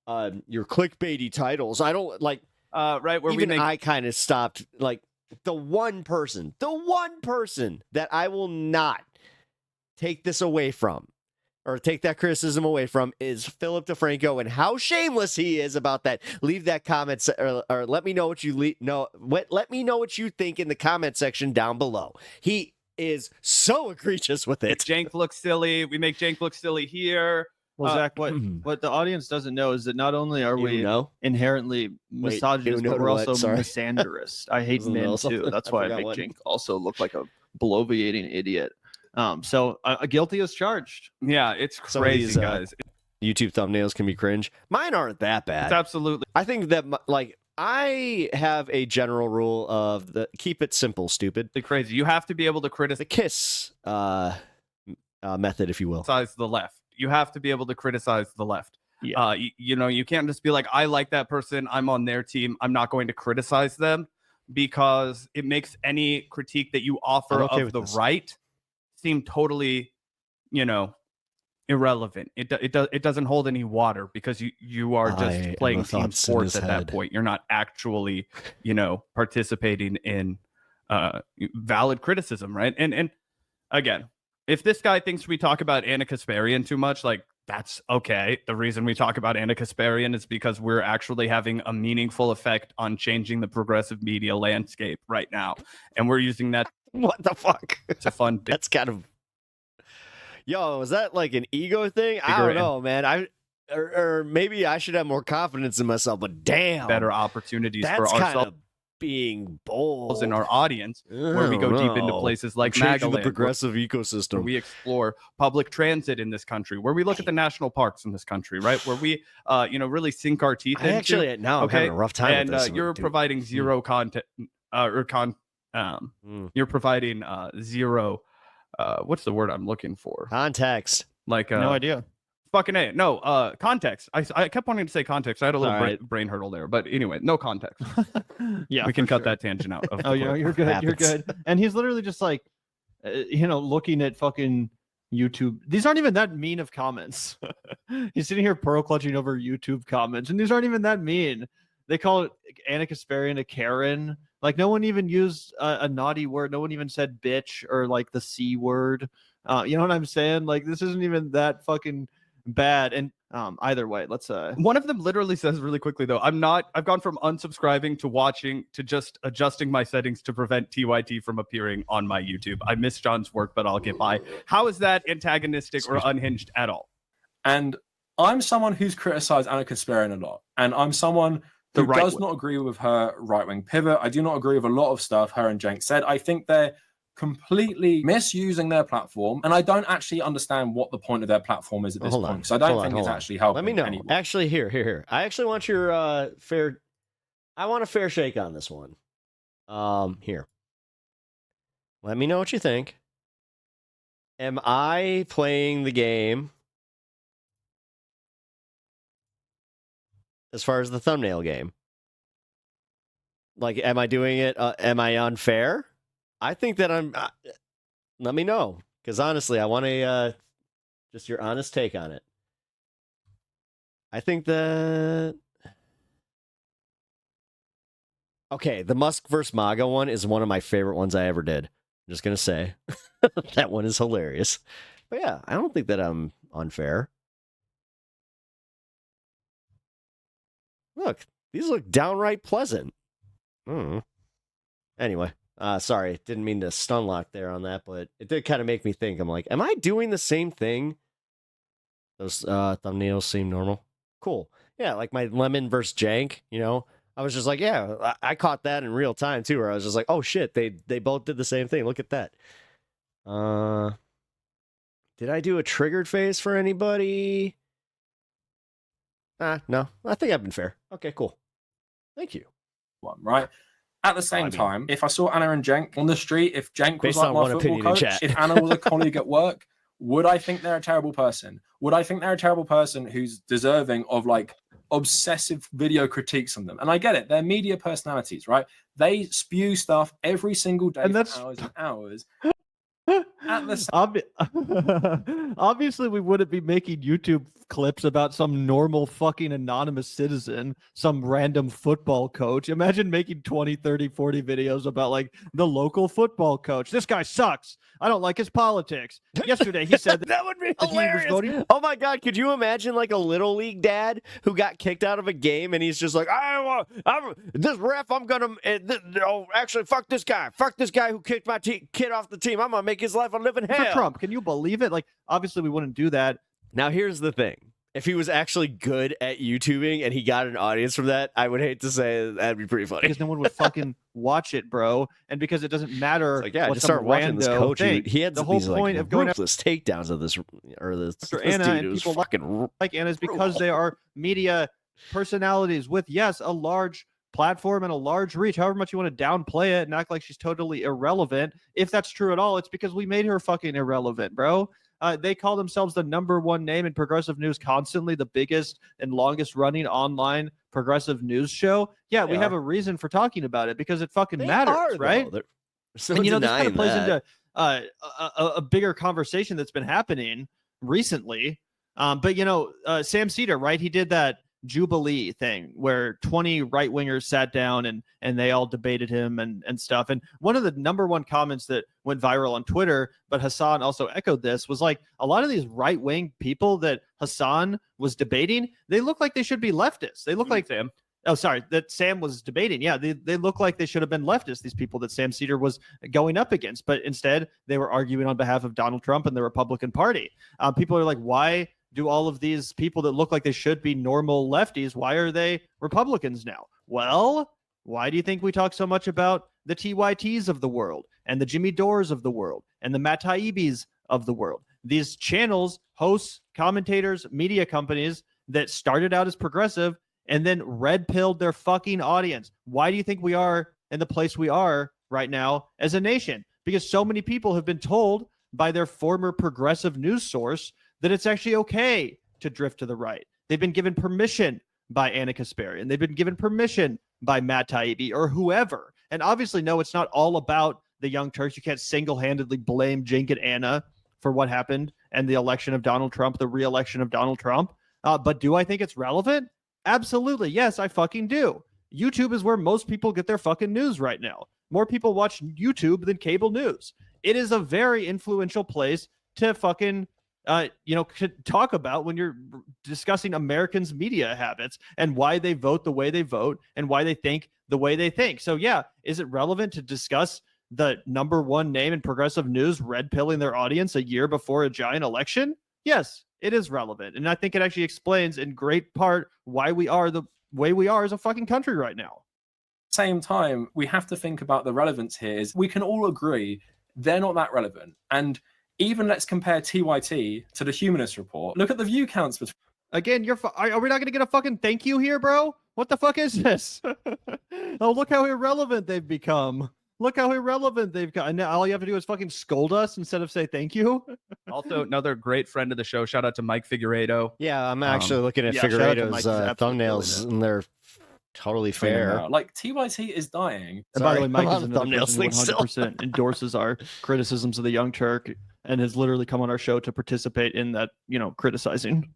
clickbaity titles. I don't like right where even we make I kind of stopped like the one person that I will not take this away from or take that criticism away from is Philip DeFranco and how shameless he is about that. Leave that comment or let me know what you let me know what you think in the comment section down below. He is so egregious with it. Jank looks silly. We make Jank look silly here. Well, Zach, what the audience doesn't know is that not only are we inherently misogynist, but we're also misandrist. I hate men too. That's why I make Jank also look like a bloviating idiot. So guilty as charged. Yeah, it's crazy, guys. YouTube thumbnails can be cringe. Mine aren't that bad. It's absolutely. I think that I have a general rule of keep it simple, stupid. Crazy. You have to be able to criticize the KISS method, if you will. Criticize the left. You have to be able to criticize the left. Yeah. You can't just be like, I like that person, I'm on their team, I'm not going to criticize them, because it makes any critique that you offer of the right seem totally, irrelevant. It doesn't hold any water because you are just playing team sports at that point. You're not actually, participating in valid criticism, right? And again, if this guy thinks we talk about Ana Kasparian too much, that's okay. The reason we talk about Ana Kasparian is because we're actually having a meaningful effect on changing the progressive media landscape right now. And we're using that. What the fuck? It's a fun. That's kind of. Yo, is that like an ego thing? I don't know, man. Or maybe I should have more confidence in myself, but damn. Better opportunities for ourselves. Being bold in our audience, where we go deep into places like Magaland, the progressive ecosystem, where we explore public transit in this country, where we look at the national parks in this country, right? Where we, really sink our teeth into. Actually, now I'm having a rough time. And with this you're providing zero content, you're providing zero. What's the word I'm looking for? Context. No idea. Fucking A. No, context. I kept wanting to say context. I had a little brain hurdle there. But anyway, no context. Yeah. We can cut that tangent out. You're good. You're good. And he's literally just like, looking at fucking YouTube. These aren't even that mean of comments. He's sitting here pearl clutching over YouTube comments. And these aren't even that mean. They call it Ana Kasparian a Karen. Like, no one even used a naughty word. No one even said bitch or like the C word. You know what I'm saying? Like, this isn't even that fucking bad. And either way, let's one of them literally says really quickly though, I've gone from unsubscribing to watching to just adjusting my settings to prevent TYT from appearing on my YouTube. I miss John's work, but I'll get by. How is that antagonistic or unhinged at all? And I'm someone who's criticized Ana Kasparian a lot, and I'm someone who does not agree with her right-wing pivot. I do not agree with a lot of stuff her and Jank said. I think they're completely misusing their platform, and I don't actually understand what the point of their platform is at this point, because I don't think it's actually helping. Let me know. Anyone. Actually, here. I actually want your I want a fair shake on this one. Here. Let me know what you think. Am I playing the game as far as the thumbnail game? Like, am I doing it? Am I unfair? I think that I'm. Let me know, because honestly, I want just your honest take on it. I think that. Okay, the Musk vs. MAGA one is one of my favorite ones I ever did. I'm just gonna say that one is hilarious. But yeah, I don't think that I'm unfair. Look, these look downright pleasant. Anyway. Sorry, didn't mean to stun lock there on that, but it did kind of make me think. I'm like, am I doing the same thing Those thumbnails seem normal. Cool. Yeah, like my lemon versus jank, you know. I was just like, yeah, I caught that in real time too, where I was just like, oh shit, they both did the same thing. Look at that. Did I do a triggered face for anybody? No. I think I've been fair. Okay, cool. Thank you. One, right? At the same time, if I saw Anna and Jenk on the street, if Jenk was Based like on my one football opinion in coach, chat. if Anna was a colleague at work, would I think they're a terrible person? Would I think they're a terrible person who's deserving of like obsessive video critiques on them? And I get it, they're media personalities, right? They spew stuff every single day for hours and hours. At the Obviously, we wouldn't be making YouTube clips about some normal fucking anonymous citizen, some random football coach. Imagine making 20, 30, 40 videos about like the local football coach. This guy sucks. I don't like his politics. Yesterday, he said that would be that he was hilarious. voting. Oh my god, could you imagine like a little league dad who got kicked out of a game and he's just like, this ref, I'm gonna actually fuck this guy who kicked my kid off the team. I'm gonna make his life a living hell. For Trump, can you believe it? Like, obviously, we wouldn't do that. Now, here's the thing. If he was actually good at YouTubing and he got an audience from that, I would hate to say that'd be pretty funny. Because no one would fucking watch it, bro. And because it doesn't matter. Like, yeah, what just start some watching this rando coach. think. He had the whole these point like of going ruthless takedowns of this, after this Anna dude and was people fucking like Anna is because they are media personalities with, yes, a large platform and a large reach. However much you want to downplay it and act like she's totally irrelevant, if that's true at all, it's because we made her fucking irrelevant, bro. They call themselves the #1 name in progressive news constantly, the biggest and longest running online progressive news show. Yeah, we have a reason for talking about it because it fucking matters, right? They're so And you know, this kind of plays that. into a bigger conversation that's been happening recently. But you know, Sam Cedar, right? He did that Jubilee thing where 20 right wingers sat down and they all debated him and stuff. And one of the #1 comments that went viral on Twitter, but Hassan also echoed this, was like a lot of these right wing people that Hassan was debating, they look like they should be leftists. They look like Sam. Oh, sorry, that Sam was debating. Yeah, they look like they should have been leftists, these people that Sam Cedar was going up against. But instead, they were arguing on behalf of Donald Trump and the Republican Party. People are like, why do all of these people that look like they should be normal lefties, why are they Republicans now? Well, why do you think we talk so much about the TYTs of the world and the Jimmy Dores of the world and the Matt Taibbis of the world? These channels, hosts, commentators, media companies that started out as progressive and then red-pilled their fucking audience. Why do you think we are in the place we are right now as a nation? Because so many people have been told by their former progressive news source that it's actually okay to drift to the right. They've been given permission by Ana Kasparian. They've been given permission by Matt Taibbi or whoever. And obviously, no, it's not all about the Young Turks. You can't single-handedly blame Cenk and Anna for what happened and the election of Donald Trump, the re-election of Donald Trump. But do I think it's relevant? Absolutely. Yes, I fucking do. YouTube is where most people get their fucking news right now. More people watch YouTube than cable news. It is a very influential place to fucking talk about when you're discussing Americans' media habits and why they vote the way they vote and why they think the way they think. So yeah, is it relevant to discuss the #1 name in progressive news red pilling their audience a year before a giant election? Yes, it is relevant. And I think it actually explains in great part why we are the way we are as a fucking country right now. Same time, we have to think about the relevance here is we can all agree they're not that relevant. And even let's compare TYT to the Humanist Report. Look at the view counts. Again, are we not going to get a fucking thank you here, bro? What the fuck is this? Oh, look how irrelevant they've become. Look how irrelevant they've got. And now all you have to do is fucking scold us instead of say thank you. Also, another great friend of the show. Shout out to Mike Figueiredo. Yeah, I'm actually looking at shout out to Figueiredo's Mike. He's absolutely thumbnails, killing it. and they're totally fair. Like TYT is dying. And by the way, Mike I'm is on another thumbnails person who thing still. 100% endorses our criticisms of the Young Turk and has literally come on our show to participate in that, criticizing.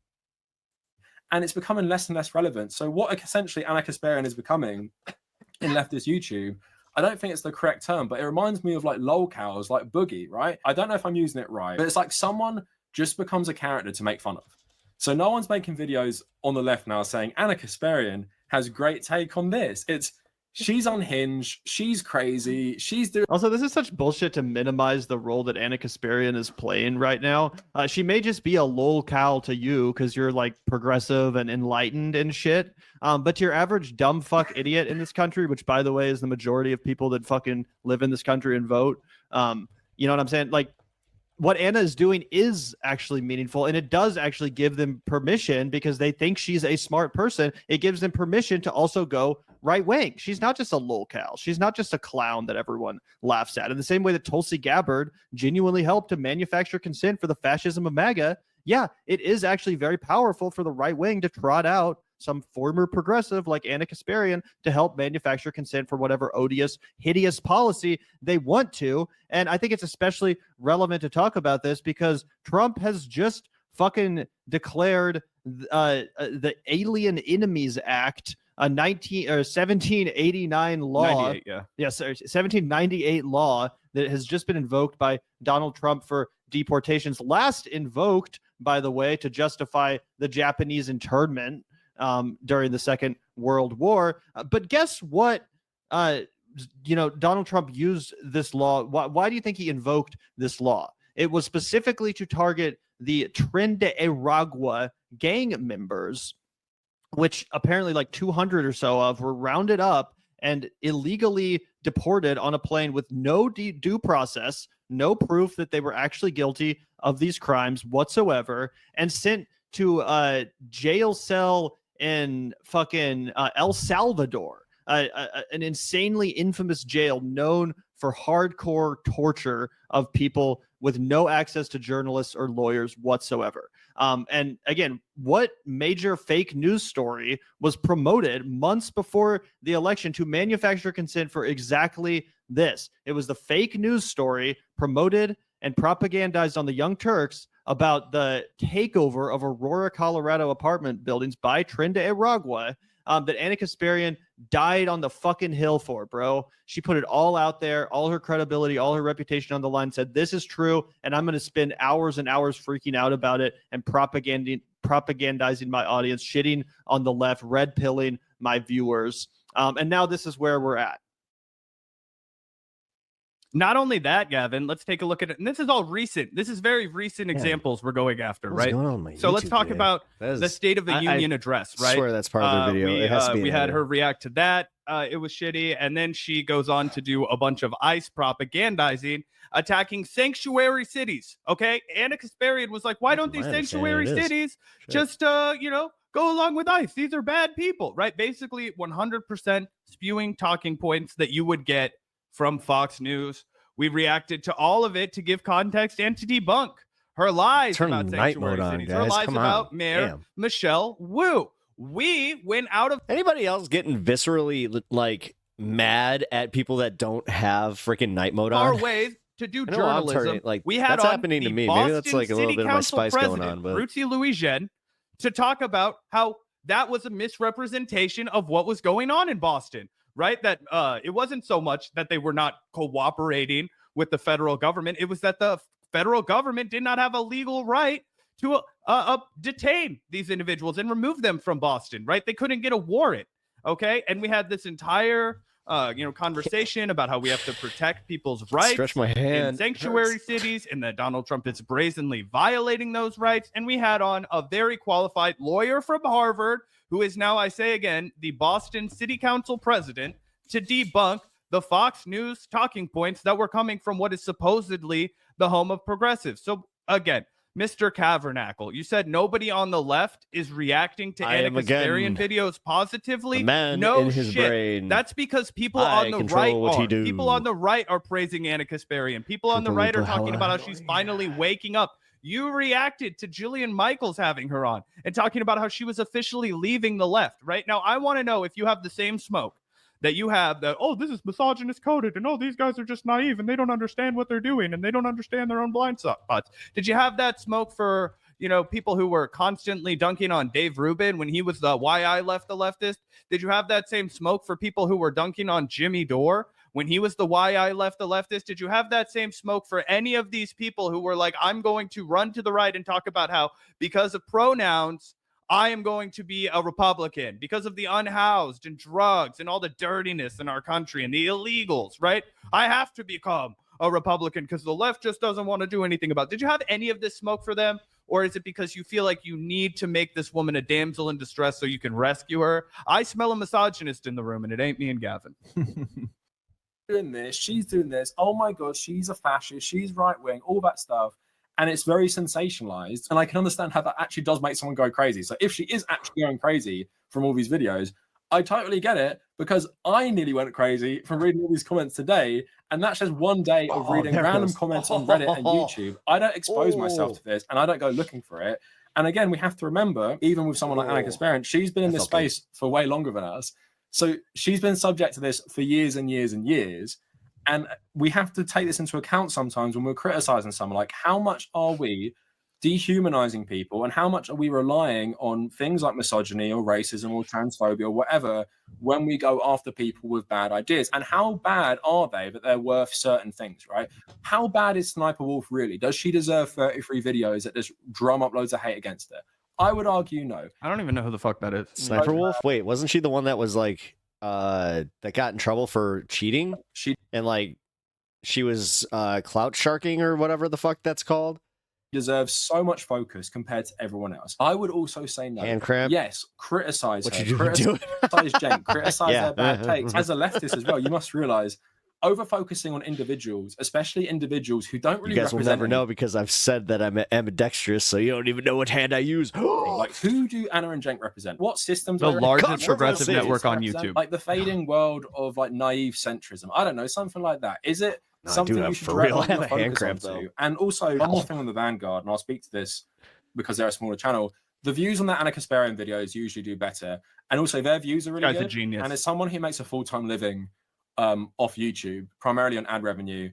And it's becoming less and less relevant. So what essentially Ana Kasparian is becoming in leftist YouTube, I don't think it's the correct term, but it reminds me of like lolcows, like Boogie, right? I don't know if I'm using it right, but it's like someone just becomes a character to make fun of. So no one's making videos on the left now saying Ana Kasparian has great take on this. It's She's unhinged. She's crazy. She's doing. Also, this is such bullshit to minimize the role that Ana Kasparian is playing right now. She may just be a lol cow to you because you're like progressive and enlightened and shit. But to your average dumb fuck idiot in this country, which by the way is the majority of people that fucking live in this country and vote, you know what I'm saying? Like, what Ana is doing is actually meaningful, and it does actually give them permission because they think she's a smart person. It gives them permission to also go right wing. She's not just a lol cow. She's not just a clown that everyone laughs at. In the same way that Tulsi Gabbard genuinely helped to manufacture consent for the fascism of MAGA, yeah, it is actually very powerful for the right wing to trot out some former progressive like Ana Kasparian to help manufacture consent for whatever odious, hideous policy they want to. And I think it's especially relevant to talk about this because Trump has just fucking declared the Alien Enemies Act, a 1789 law. 1798 law that has just been invoked by Donald Trump for deportations. Last invoked, by the way, to justify the Japanese internment during the Second World War. But guess what? Donald Trump used this law. Why do you think he invoked this law? It was specifically to target the Tren de Aragua gang members, which apparently like 200 or so of were rounded up and illegally deported on a plane with no due process, no proof that they were actually guilty of these crimes whatsoever, and sent to a jail cell in fucking El Salvador, an insanely infamous jail known for hardcore torture of people with no access to journalists or lawyers whatsoever. And again, what major fake news story was promoted months before the election to manufacture consent for exactly this? It was the fake news story promoted and propagandized on the Young Turks about the takeover of Aurora, Colorado apartment buildings by Tren de Aragua that Ana Kasparian died on the fucking hill for, bro. She put it all out there, all her credibility, all her reputation on the line, said, this is true, and I'm going to spend hours and hours freaking out about it and propagandizing my audience, shitting on the left, red pilling my viewers. And now this is where we're at. Not only that, Gavin, let's take a look at it. And this is all recent. This is very recent examples we're going after, right? So let's talk about the State of the Union address, right? I swear that's part of the video. It has to be we had her react to that. It was shitty. And then she goes on to do a bunch of ICE propagandizing, attacking sanctuary cities. Okay. Ana Kasparian was like, why don't these sanctuary cities just, go along with ICE? These are bad people, right? Basically 100% spewing talking points that you would get from Fox News. We reacted to all of it to give context and to debunk her lies about sanctuary cities, her lies about Mayor Michelle Wu. We went out of... Anybody else getting viscerally like mad at people that don't have freaking night mode on? Our ways to do journalism. Like, we had that's happening to me. Maybe that's like a little bit of my spice going on. But Ruthie Louisiane, to talk about how that was a misrepresentation of what was going on in Boston. Right? That it wasn't so much that they were not cooperating with the federal government. It was that the federal government did not have a legal right to detain these individuals and remove them from Boston. Right? They couldn't get a warrant. Okay. And we had this entire, conversation about how we have to protect people's rights. Stretch my hand. In sanctuary cities, and that Donald Trump is brazenly violating those rights. And we had on a very qualified lawyer from Harvard, who is now, I say again, the Boston City Council president, to debunk the Fox News talking points that were coming from what is supposedly the home of progressives. So again, Mr. Cavernacle, you said nobody on the left is reacting to Ana Kasparian videos positively. No shit. That's because people on the right are. People on the right are praising Ana Kasparian. People on the right are talking about how she's finally waking up. You reacted to Jillian Michaels having her on and talking about how she was officially leaving the left. Right now, I want to know if you have the same smoke that you have that, oh, this is misogynist coded, and oh, these guys are just naive and they don't understand what they're doing and they don't understand their own blind spots. Did you have that smoke for, people who were constantly dunking on Dave Rubin when he was the why I left the leftist? Did you have that same smoke for people who were dunking on Jimmy Dore when he was the why I left the leftist? Did you have that same smoke for any of these people who were like, I'm going to run to the right and talk about how because of pronouns, I am going to be a Republican because of the unhoused and drugs and all the dirtiness in our country and the illegals, right? I have to become a Republican because the left just doesn't want to do anything about it. Did you have any of this smoke for them? Or is it because you feel like you need to make this woman a damsel in distress so you can rescue her? I smell a misogynist in the room, and it ain't me and Gavin. Doing this, she's doing this. Oh my God, she's a fascist. She's right wing, all that stuff. And it's very sensationalized. And I can understand how that actually does make someone go crazy. So if she is actually going crazy from all these videos, I totally get it, because I nearly went crazy from reading all these comments today. And that's just one day of reading random comments on Reddit and YouTube. I don't expose myself to this, and I don't go looking for it. And again, we have to remember, even with someone like Ana Kasparian, she's been in this space for way longer than us. So she's been subject to this for years and years and years. And we have to take this into account sometimes when we're criticizing someone. Like, how much are we dehumanizing people, and how much are we relying on things like misogyny or racism or transphobia or whatever when we go after people with bad ideas? And how bad are they that they're worth certain things, right? How bad is Sniper Wolf really? Does she deserve 33 videos that just drum up loads of hate against her? I would argue no. I don't even know who the fuck that is. Sniper Wolf? Wait, wasn't she the one that was like that got in trouble for cheating? She was clout sharking or whatever the fuck that's called. Deserves so much focus compared to everyone else. I would also say no. Hand cramp? Yes, criticize What her. you doing? Criticize Jen. Criticize Yeah. their bad takes. As a leftist as well, you must realize over-focusing on individuals, especially individuals who don't really You guys will represent never know because I've said that I'm ambidextrous, so you don't even know what hand I use. like, who do Anna and Cenk represent? What systems? The do they largest represent? progressive What network on represent? YouTube. Like the fading world of like naive centrism. I don't know, something like that. Is it No, I something do you have should for direct real. all I have your a hand focus cramp, onto? though. And also, one more thing on the Vanguard, and I'll speak to this because they're a smaller channel. The views on that Ana Kasparian videos usually do better, and also their views are really Guy's a good. genius. And as someone who makes a full-time living off YouTube, primarily on ad revenue,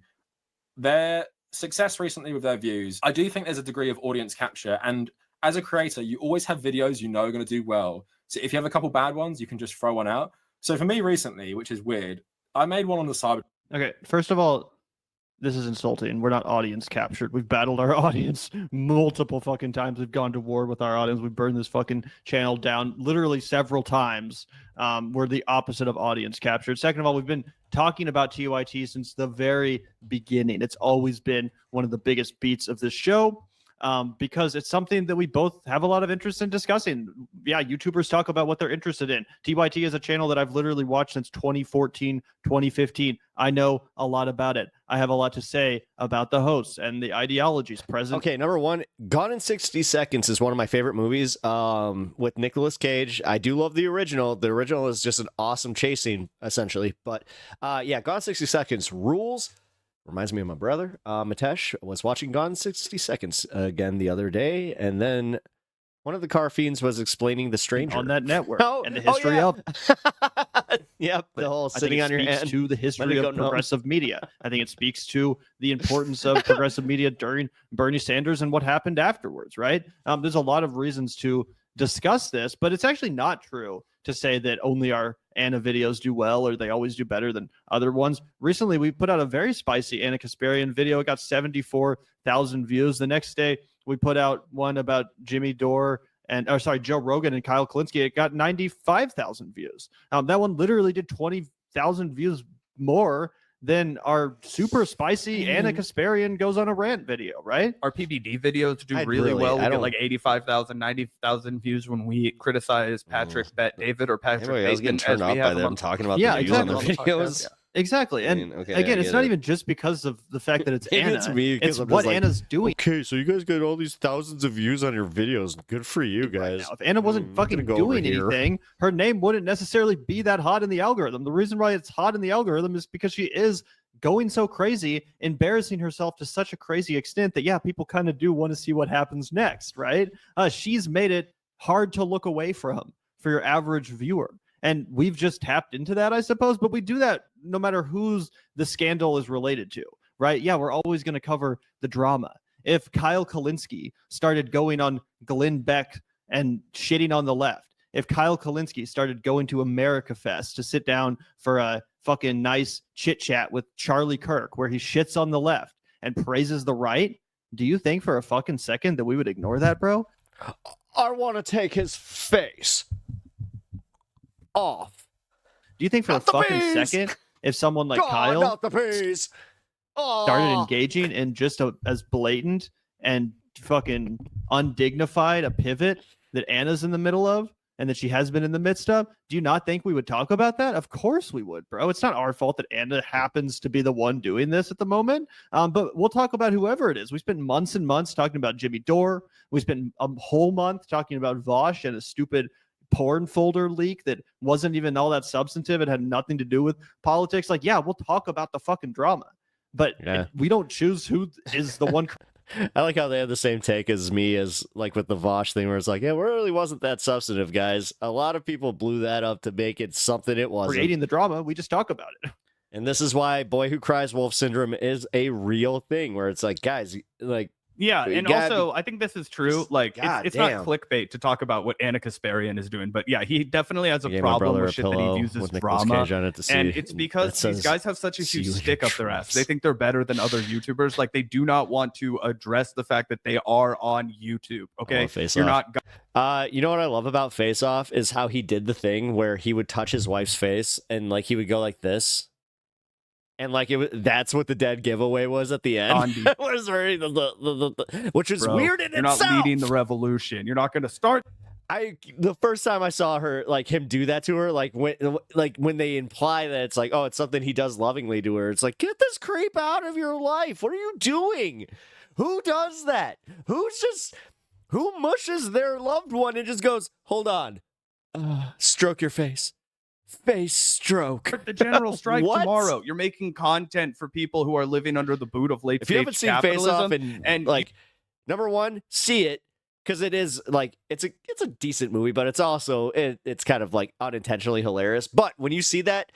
their success recently with their views, I do think there's a degree of audience capture. And as a creator, you always have videos you know are going to do well. So if you have a couple bad ones, you can just throw one out. So for me recently, which is weird, I made one on the side. Okay, first of all, this is insulting. We're not audience captured. We've battled our audience multiple fucking times. We've gone to war with our audience. We've burned this fucking channel down literally several times. We're the opposite of audience captured. Second of all, we've been talking about TYT since the very beginning. It's always been one of the biggest beats of this show. Because it's something that we both have a lot of interest in discussing. Yeah, YouTubers talk about what they're interested in. TYT is a channel that I've literally watched since 2014, 2015. I know a lot about it. I have a lot to say about the hosts and the ideologies present. Okay, number one, Gone in 60 Seconds is one of my favorite movies with Nicolas Cage. I do love the original. The original is just an awesome chasing, essentially. But yeah, Gone in 60 Seconds rules. Reminds me of my brother, Mitesh, was watching Gone in 60 Seconds again the other day, and then one of the car fiends was explaining The Stranger On that network and the history yeah. of Yep, the whole sitting on your speaks hand. to the history of progressive media. I think it speaks to the importance of progressive media during Bernie Sanders and what happened afterwards, right? There's a lot of reasons to discuss this, but it's actually not true to say that only our Ana videos do well or they always do better than other ones. Recently, we put out a very spicy Ana Kasparian video. It got 74,000 views. The next day, we put out one about Jimmy Dore and, Joe Rogan and Kyle Kalinske. It got 95,000 views. That one literally did 20,000 views more than our super spicy Ana Kasparian goes on a rant video, right? Our PBD videos do really well. We get like 85,000, 90,000 views when we criticize Patrick Bet David or Patrick Anyway, I was getting Bacon, turned off by them talking about Yeah, the views on the exactly. videos. Yeah. Exactly. And I mean, okay, again, I it's get not it. even just because of the fact that it's Maybe Ana. it's me, 'cause It's I'm what just like, Ana's doing. Okay, so you guys get all these thousands of views on your videos. Good for you guys. Now, if Ana wasn't I'm fucking gonna go over doing here. anything, her name wouldn't necessarily be that hot in the algorithm. The reason why it's hot in the algorithm is because she is going so crazy, embarrassing herself to such a crazy extent that, yeah, people kind of do want to see what happens next, right? She's made it hard to look away from for your average viewer. And we've just tapped into that, I suppose, but we do that no matter who's the scandal is related to, right? Yeah, we're always going to cover the drama. If Kyle Kalinske started going on Glenn Beck and shitting on the left, if Kyle Kalinske started going to America Fest to sit down for a fucking nice chit chat with Charlie Kirk, where he shits on the left and praises the right, do you think for a fucking second that we would ignore that, bro? I want to take his face off. Do you think for Not a the fucking peas! second, if someone like God, Kyle not the peas. started Oh. engaging in just as blatant and fucking undignified a pivot that Anna's in the middle of and that she has been in the midst of, do you not think we would talk about that? Of course we would, bro. It's not our fault that Anna happens to be the one doing this at the moment. But we'll talk about whoever it is. We spent months and months talking about Jimmy Dore. We spent a whole month talking about Vosh and a stupid porn folder leak that wasn't even all that substantive. It had nothing to do with politics. Like, yeah, we'll talk about the fucking drama, but we don't choose who is the one. I like how they have the same take as me as like with the Vosh thing where it's like, yeah, it really wasn't that substantive, guys. A lot of people blew that up to make it something it wasn't. Creating the drama, we just talk about it. And this is why boy who cries wolf syndrome is a real thing where it's like, guys, like, Yeah, and also I think this is true. Like, it's not clickbait to talk about what Ana Kasparian is doing, but yeah, he definitely has a problem with shit that he views as drama, and it's because these guys have such a huge stick up their ass. They think they're better than other YouTubers. Like, they do not want to address the fact that they are on YouTube. Okay, you're not. You know what I love about Face Off is how he did the thing where he would touch his wife's face and like he would go like this. And like that's what the dead giveaway was at the end. Was very which is weird in itself. You're not leading the revolution. You're not going to start. The first time I saw her, like him do that to her, like when they imply that it's like, oh, it's something he does lovingly to her. It's like, get this creep out of your life. What are you doing? Who does that? Who mushes their loved one and just goes, hold on, stroke your face. Face stroke. The general strike tomorrow. You're making content for people who are living under the boot of late. If you haven't seen Face Off and like, number one, see it because it is like it's a decent movie, but it's also it's kind of like unintentionally hilarious. But when you see that,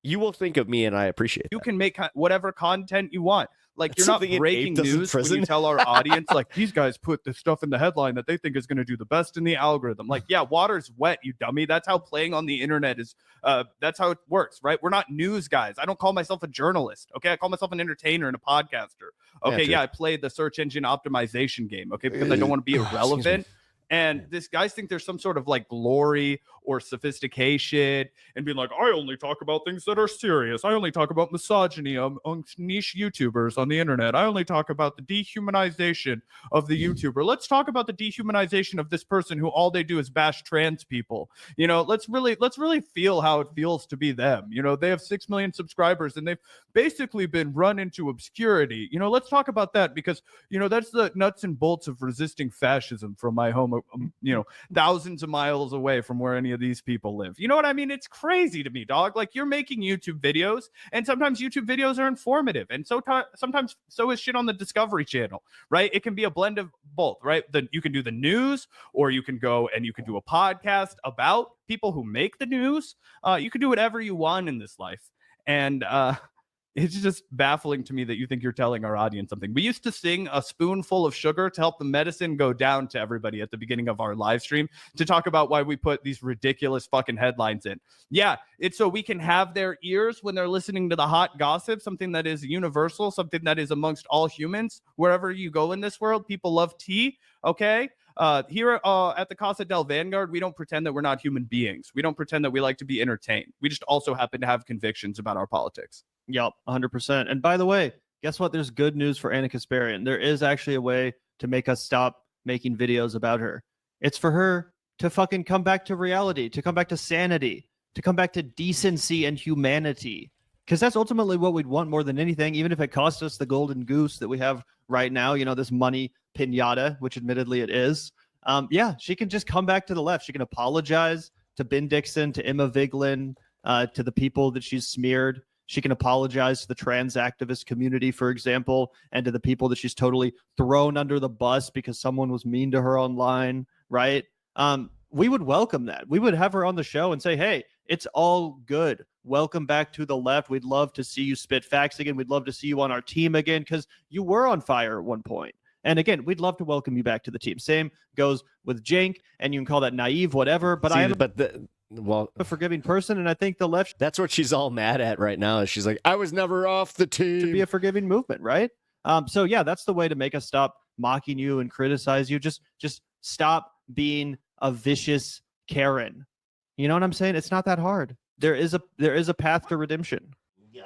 you will think of me, and I appreciate. You can make whatever content you want. Like, you're not breaking news when you tell our audience, like, these guys put this stuff in the headline that they think is going to do the best in the algorithm. Like, yeah, water's wet, you dummy. That's how playing on the internet is. That's how it works, right? We're not news guys. I don't call myself a journalist. Okay, I call myself an entertainer and a podcaster. Okay, yeah, I play the search engine optimization game. Okay, because I don't want to be irrelevant. And these guys think there's some sort of like glory or sophistication and being like, I only talk about things that are serious. I only talk about misogyny on niche YouTubers on the internet. I only talk about the dehumanization of the YouTuber. Let's talk about the dehumanization of this person who all they do is bash trans people. You know, let's really feel how it feels to be them. You know, they have 6 million subscribers and they've basically been run into obscurity. You know, let's talk about that because, you know, that's the nuts and bolts of resisting fascism from my home, you know, thousands of miles away from where any of these people live. You know what I mean? It's crazy to me, dog. Like, you're making YouTube videos, and sometimes YouTube videos are informative, and sometimes so is shit on the Discovery Channel, right? It can be a blend of both, right? You can do the news, or you can go and you can do a podcast about people who make the news. You can do whatever you want in this life, and it's just baffling to me that you think you're telling our audience something. We used to sing a spoonful of sugar to help the medicine go down to everybody at the beginning of our live stream to talk about why we put these ridiculous fucking headlines in. Yeah, it's so we can have their ears when they're listening to the hot gossip, something that is universal, something that is amongst all humans. Wherever you go in this world, people love tea, okay? Here at the Casa del Vanguard, we don't pretend that we're not human beings. We don't pretend that we like to be entertained. We just also happen to have convictions about our politics. Yep, 100%. And by the way, guess what? There's good news for Ana Kasparian. There is actually a way to make us stop making videos about her. It's for her to fucking come back to reality, to come back to sanity, to come back to decency and humanity. Because that's ultimately what we'd want more than anything, even if it costs us the golden goose that we have right now, you know, this money pinata, which admittedly it is. Yeah, she can just come back to the left. She can apologize to Ben Dixon, to Emma Vigeland, to the people that she's smeared. She can apologize to the trans activist community, for example, and to the people that she's totally thrown under the bus because someone was mean to her online, right? We would welcome that. We would have her on the show and say, hey, it's all good. Welcome back to the left. We'd love to see you spit facts again. We'd love to see you on our team again because you were on fire at one point. And again, we'd love to welcome you back to the team. Same goes with Jank, and you can call that naive, whatever. But well, a forgiving person, and I think the left. That's what she's all mad at right now. Is she's like, I was never off the team. To be a forgiving movement, right? So yeah, that's the way to make us stop mocking you and criticize you. Just stop being a vicious Karen. You know what I'm saying? It's not that hard. There is a path to redemption. Yo,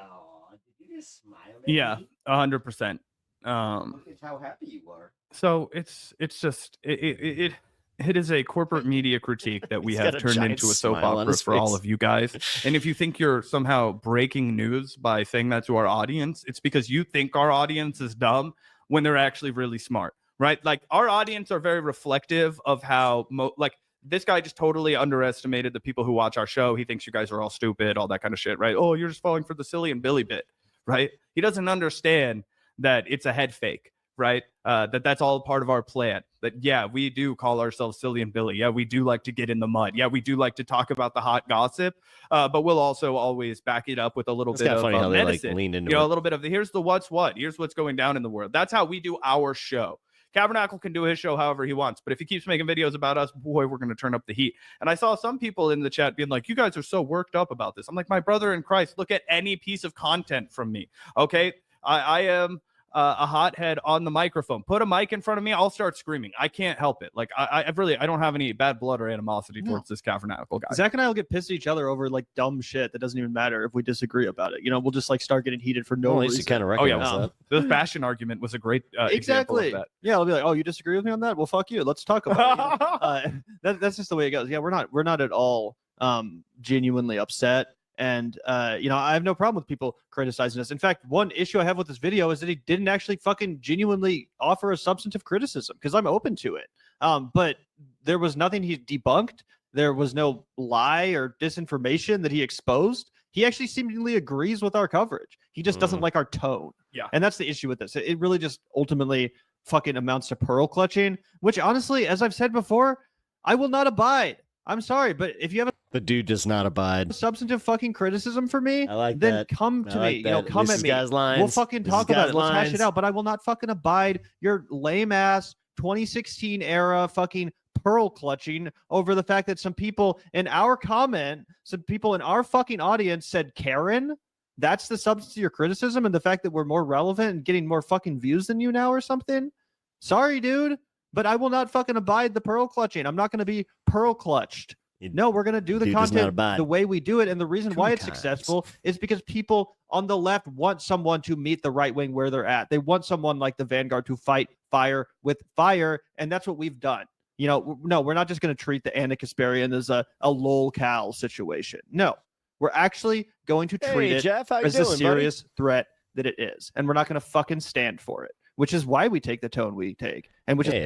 did you just smile at Yeah, me? 100%. Look at how happy you are. So it's just it is a corporate media critique that we He's have got a turned giant into a soap smile on opera his for all face. of you guys. And if you think you're somehow breaking news by saying that to our audience, it's because you think our audience is dumb when they're actually really smart, right? Like our audience are very reflective of how like this guy just totally underestimated the people who watch our show. He thinks you guys are all stupid, all that kind of shit, right? Oh, you're just falling for the Silly and Billy bit, right? He doesn't understand that it's a head fake, right? That's all part of our plan. That, yeah, we do call ourselves Silly and Billy. Yeah, we do like to get in the mud. Yeah, we do like to talk about the hot gossip, but we'll also always back it up with a little It's bit kind of of funny how they like medicine. leaned into You know, it. a little bit of the here's the what's what. Here's what's going down in the world. That's how we do our show. Tabernacle can do his show however he wants, but if he keeps making videos about us, boy, we're going to turn up the heat. And I saw some people in the chat being like, you guys are so worked up about this. I'm like, my brother in Christ, look at any piece of content from me. Okay. I am a hothead on the microphone. Put a mic in front of me, I'll start screaming. I can't help it. Like I don't have any bad blood or animosity towards this Tabernacle guy. Zach and I will get pissed at each other over like dumb shit that doesn't even matter if we disagree about it. You know, we'll just like start getting heated for no Well, at least you reason. kind of Oh yeah, recognize that. the fashion argument was a great example Exactly. of that. Yeah, I'll be like, oh, you disagree with me on that? Well, fuck you. Let's talk about it. You know? That's just the way it goes. Yeah, we're not at all genuinely upset. And you know, I have no problem with people criticizing us. In fact, one issue I have with this video is that he didn't actually fucking genuinely offer a substantive criticism, because I'm open to it. But there was nothing he debunked. There was no lie or disinformation that he exposed. He actually seemingly agrees with our coverage. He just doesn't like our tone. Yeah. And that's the issue with this. It really just ultimately fucking amounts to pearl clutching, which honestly, as I've said before, I will not abide. I'm sorry, but if you have The dude does not abide. a substantive fucking criticism for me, I like then that. come I to like me. You know, that. come This at is me. guys' lines. We'll fucking This is talk about guys' it. Let's hash it lines. out. But I will not fucking abide your lame ass 2016 era fucking pearl clutching over the fact that some people in our comment, some people in our fucking audience said Karen. That's the substance of your criticism, and the fact that we're more relevant and getting more fucking views than you now or something. Sorry, dude, but I will not fucking abide the pearl clutching. I'm not going to be pearl clutched. No, we're going to do the Dude does not content abide. the way we do it. And the reason why it's Sometimes. successful is because people on the left want someone to meet the right wing where they're at. They want someone like the Vanguard to fight fire with fire. And that's what we've done. You know, no, we're not just going to treat the Ana Kasparian as a lol Cal situation. No, we're actually going to treat it Jeff, how you as doing, the serious threat that it is. And we're not going to fucking stand for it, which is why we take the tone we take. And which buddy?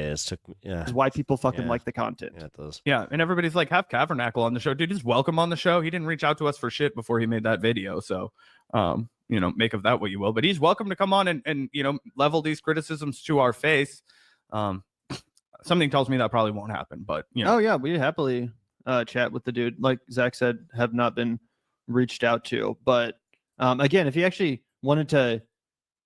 Yeah, is why people fucking Yeah. like the content. yeah, it does. Yeah, and everybody's like, have Tabernacle on the show. Dude, just welcome on the show. He didn't reach out to us for shit before he made that video. So, you know, make of that what you will. But he's welcome to come on and you know, level these criticisms to our face. Something tells me that probably won't happen, but, you know. Oh, yeah, we happily chat with the dude. Like Zach said, have not been reached out to. But again, if he actually wanted to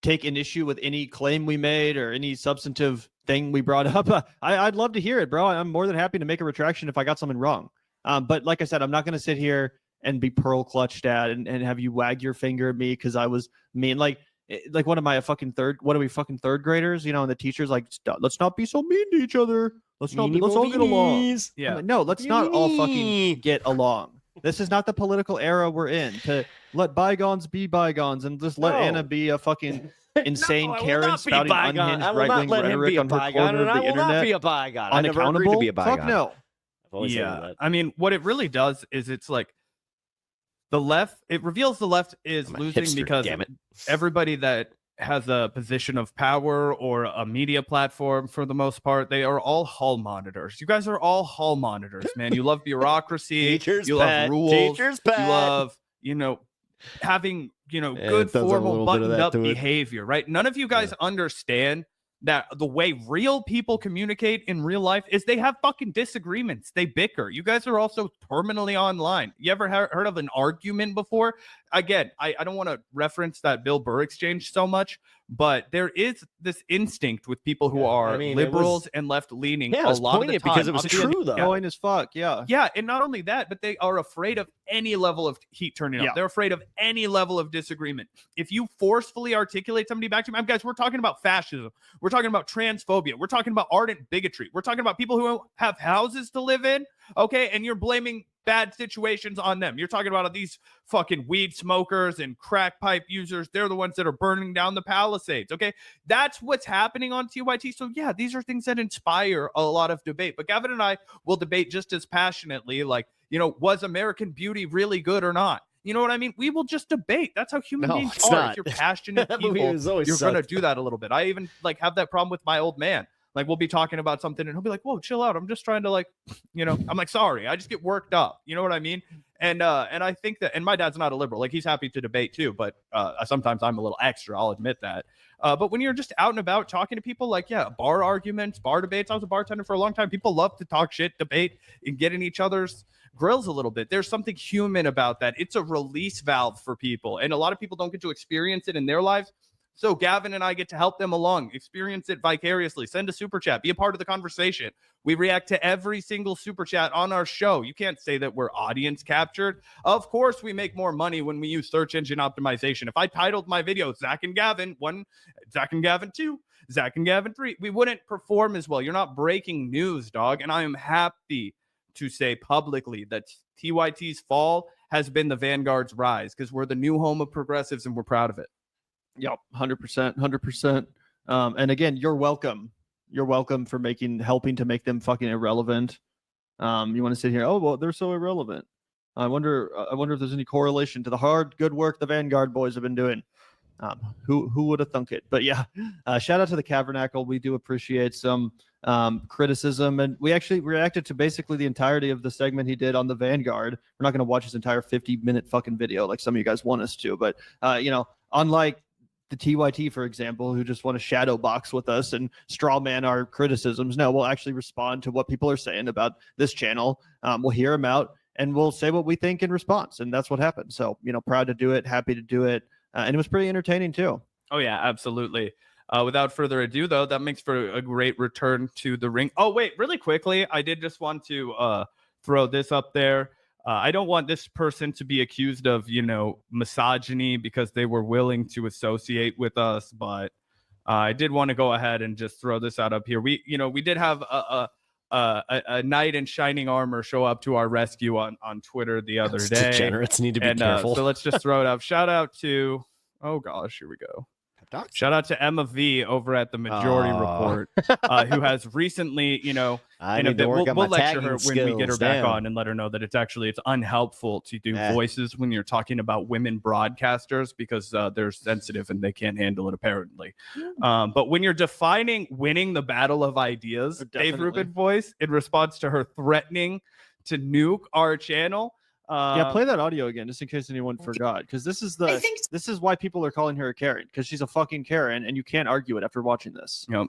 take an issue with any claim we made or any substantive thing we brought up, I'd love to hear it, bro. I'm more than happy to make a retraction if I got something wrong. But like I said, I'm not going to sit here and be pearl clutched at and have you wag your finger at me because I was mean. Like what am I, what are we, fucking third graders? You know, and the teacher's like, let's not be so mean to each other. Let's all get along. Yeah. I'm like, no, let's not all fucking get along. This is not the political era we're in to let bygones be bygones and just let No. Anna be a fucking insane No, I will Karen not be spouting bygone. unhinged I will right-wing not let him rhetoric be a on her bygone, corner and of I the will not internet. be a bygone. I never agreed Unaccountable? to be a bygone. Fuck no. I've always hated Yeah, that. I mean, what it really does is it's like the left, it reveals the left is I'm a losing hipster, because damn it. everybody that has a position of power or a media platform, for the most part, they are all hall monitors. You guys are all hall monitors, man. You love bureaucracy. Teacher's you pet. love rules. Teacher's pet. You love, you know, having, you know, Yeah, good it does have a formal little bit of buttoned that up to it. behavior, right? None of you guys understand that the way real people communicate in real life is they have fucking disagreements. They bicker. You guys are also terminally online. You ever heard of an argument before? Again, I don't want to reference that Bill Burr exchange so much, but there is this instinct with people who Yeah, are I mean, it liberals was- and left leaning. Yeah, it a was lot of the poignant time. because it was Obviously, true, though. Annoying as fuck, yeah. yeah, and not only that, but they are afraid of any level of heat turning up. Yeah. They're afraid of any level of disagreement. If you forcefully articulate somebody back to me, guys, we're talking about fascism. We're talking about transphobia. We're talking about ardent bigotry. We're talking about people who have houses to live in, okay? And you're blaming bad situations on them. You're talking about these fucking weed smokers and crack pipe users. They're the ones that are burning down the Palisades, okay? That's what's happening on TYT. So yeah, these are things that inspire a lot of debate. But Gavin and I will debate just as passionately, like, you know, was American Beauty really good or not? You know what I mean? We will just debate. That's how human beings it's are. not. If you're passionate That movie people, has always you're going to sucked. do that a little bit. I even like have that problem with my old man. Like we'll be talking about something and he'll be like, whoa, chill out. I'm just trying to like, you know, I'm like, sorry. I just get worked up. You know what I mean? And I think that, and my dad's not a liberal. Like he's happy to debate too, but sometimes I'm a little extra. I'll admit that. But when you're just out and about talking to people, like, yeah, bar arguments, bar debates. I was a bartender for a long time. People love to talk shit, debate, and get in each other's grills a little bit. There's something human about that. It's a release valve for people. And a lot of people don't get to experience it in their lives. So Gavin and I get to help them along, experience it vicariously. Send a super chat, be a part of the conversation. We react to every single super chat on our show. You can't say that we're audience captured. Of course, we make more money when we use search engine optimization. If I titled my video Zach and Gavin 1, Zach and Gavin 2, Zach and Gavin 3, we wouldn't perform as well. You're not breaking news, dog. And I am happy to say publicly that TYT's fall has been the Vanguard's rise because we're the new home of progressives and we're proud of it. Yep, 100%, 100%. And again, you're welcome. You're welcome for helping to make them fucking irrelevant. You want to sit here? Oh well, they're so irrelevant. I wonder if there's any correlation to the hard, good work the Vanguard boys have been doing. Who would have thunk it? But yeah, shout out to the Cavernacle. We do appreciate some criticism, and we actually reacted to basically the entirety of the segment he did on the Vanguard. We're not going to watch his entire 50-minute fucking video like some of you guys want us to, but you know, unlike the TYT, for example, who just want to shadow box with us and straw man our criticisms. No, we'll actually respond to what people are saying about this channel. We'll hear them out and we'll say what we think in response. And that's what happened. So, you know, proud to do it, happy to do it. And it was pretty entertaining too. Oh yeah, absolutely. Without further ado, though, that makes for a great return to the ring. Oh, wait, really quickly, I did just want to throw this up there. I don't want this person to be accused of, you know, misogyny because they were willing to associate with us. But I did want to go ahead and just throw this out up here. We did have a knight in shining armor show up to our rescue on Twitter the other day. Degenerates need to be careful. So let's just throw it up. Shout out to, oh gosh, here we go. PepTalks? Shout out to Emma V over at the Majority Report, who has recently, you know, I in a need bit, to work we'll on my lecture her tagging when we get her skills, back damn. on and let her know that it's unhelpful to do voices when you're talking about women broadcasters because they're sensitive and they can't handle it apparently. But when you're defining winning the battle of ideas, Dave Definitely. Rubin voice in response to her threatening to nuke our channel. Yeah, play that audio again, just in case anyone forgot, because this is this is why people are calling her a Karen, because she's a fucking Karen, and you can't argue it after watching this. Yep.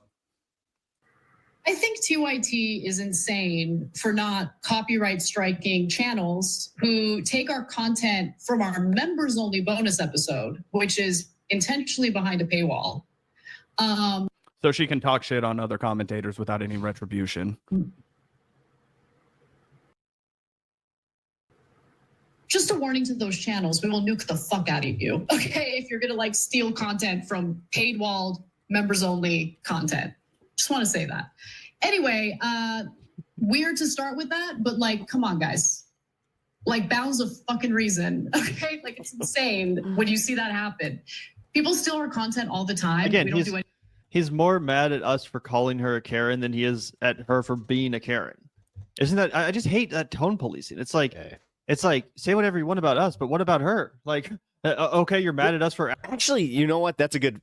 I think TYT is insane for not copyright striking channels who take our content from our members only bonus episode, which is intentionally behind a paywall. So she can talk shit on other commentators without any retribution. Just a warning to those channels, we will nuke the fuck out of you, okay? If you're gonna like steal content from paywalled members only content. Just want to say that. Anyway, weird to start with that, but like, come on, guys. Like, bounds of fucking reason, okay? Like, it's insane when you see that happen. People steal our content all the time. Again, we don't do he's more mad at us for calling her a Karen than he is at her for being a Karen. Isn't that? I just hate that tone policing. It's like. Okay. It's like, say whatever you want about us, but what about her? Like, okay, you're mad at us for Actually, you know what? That's a good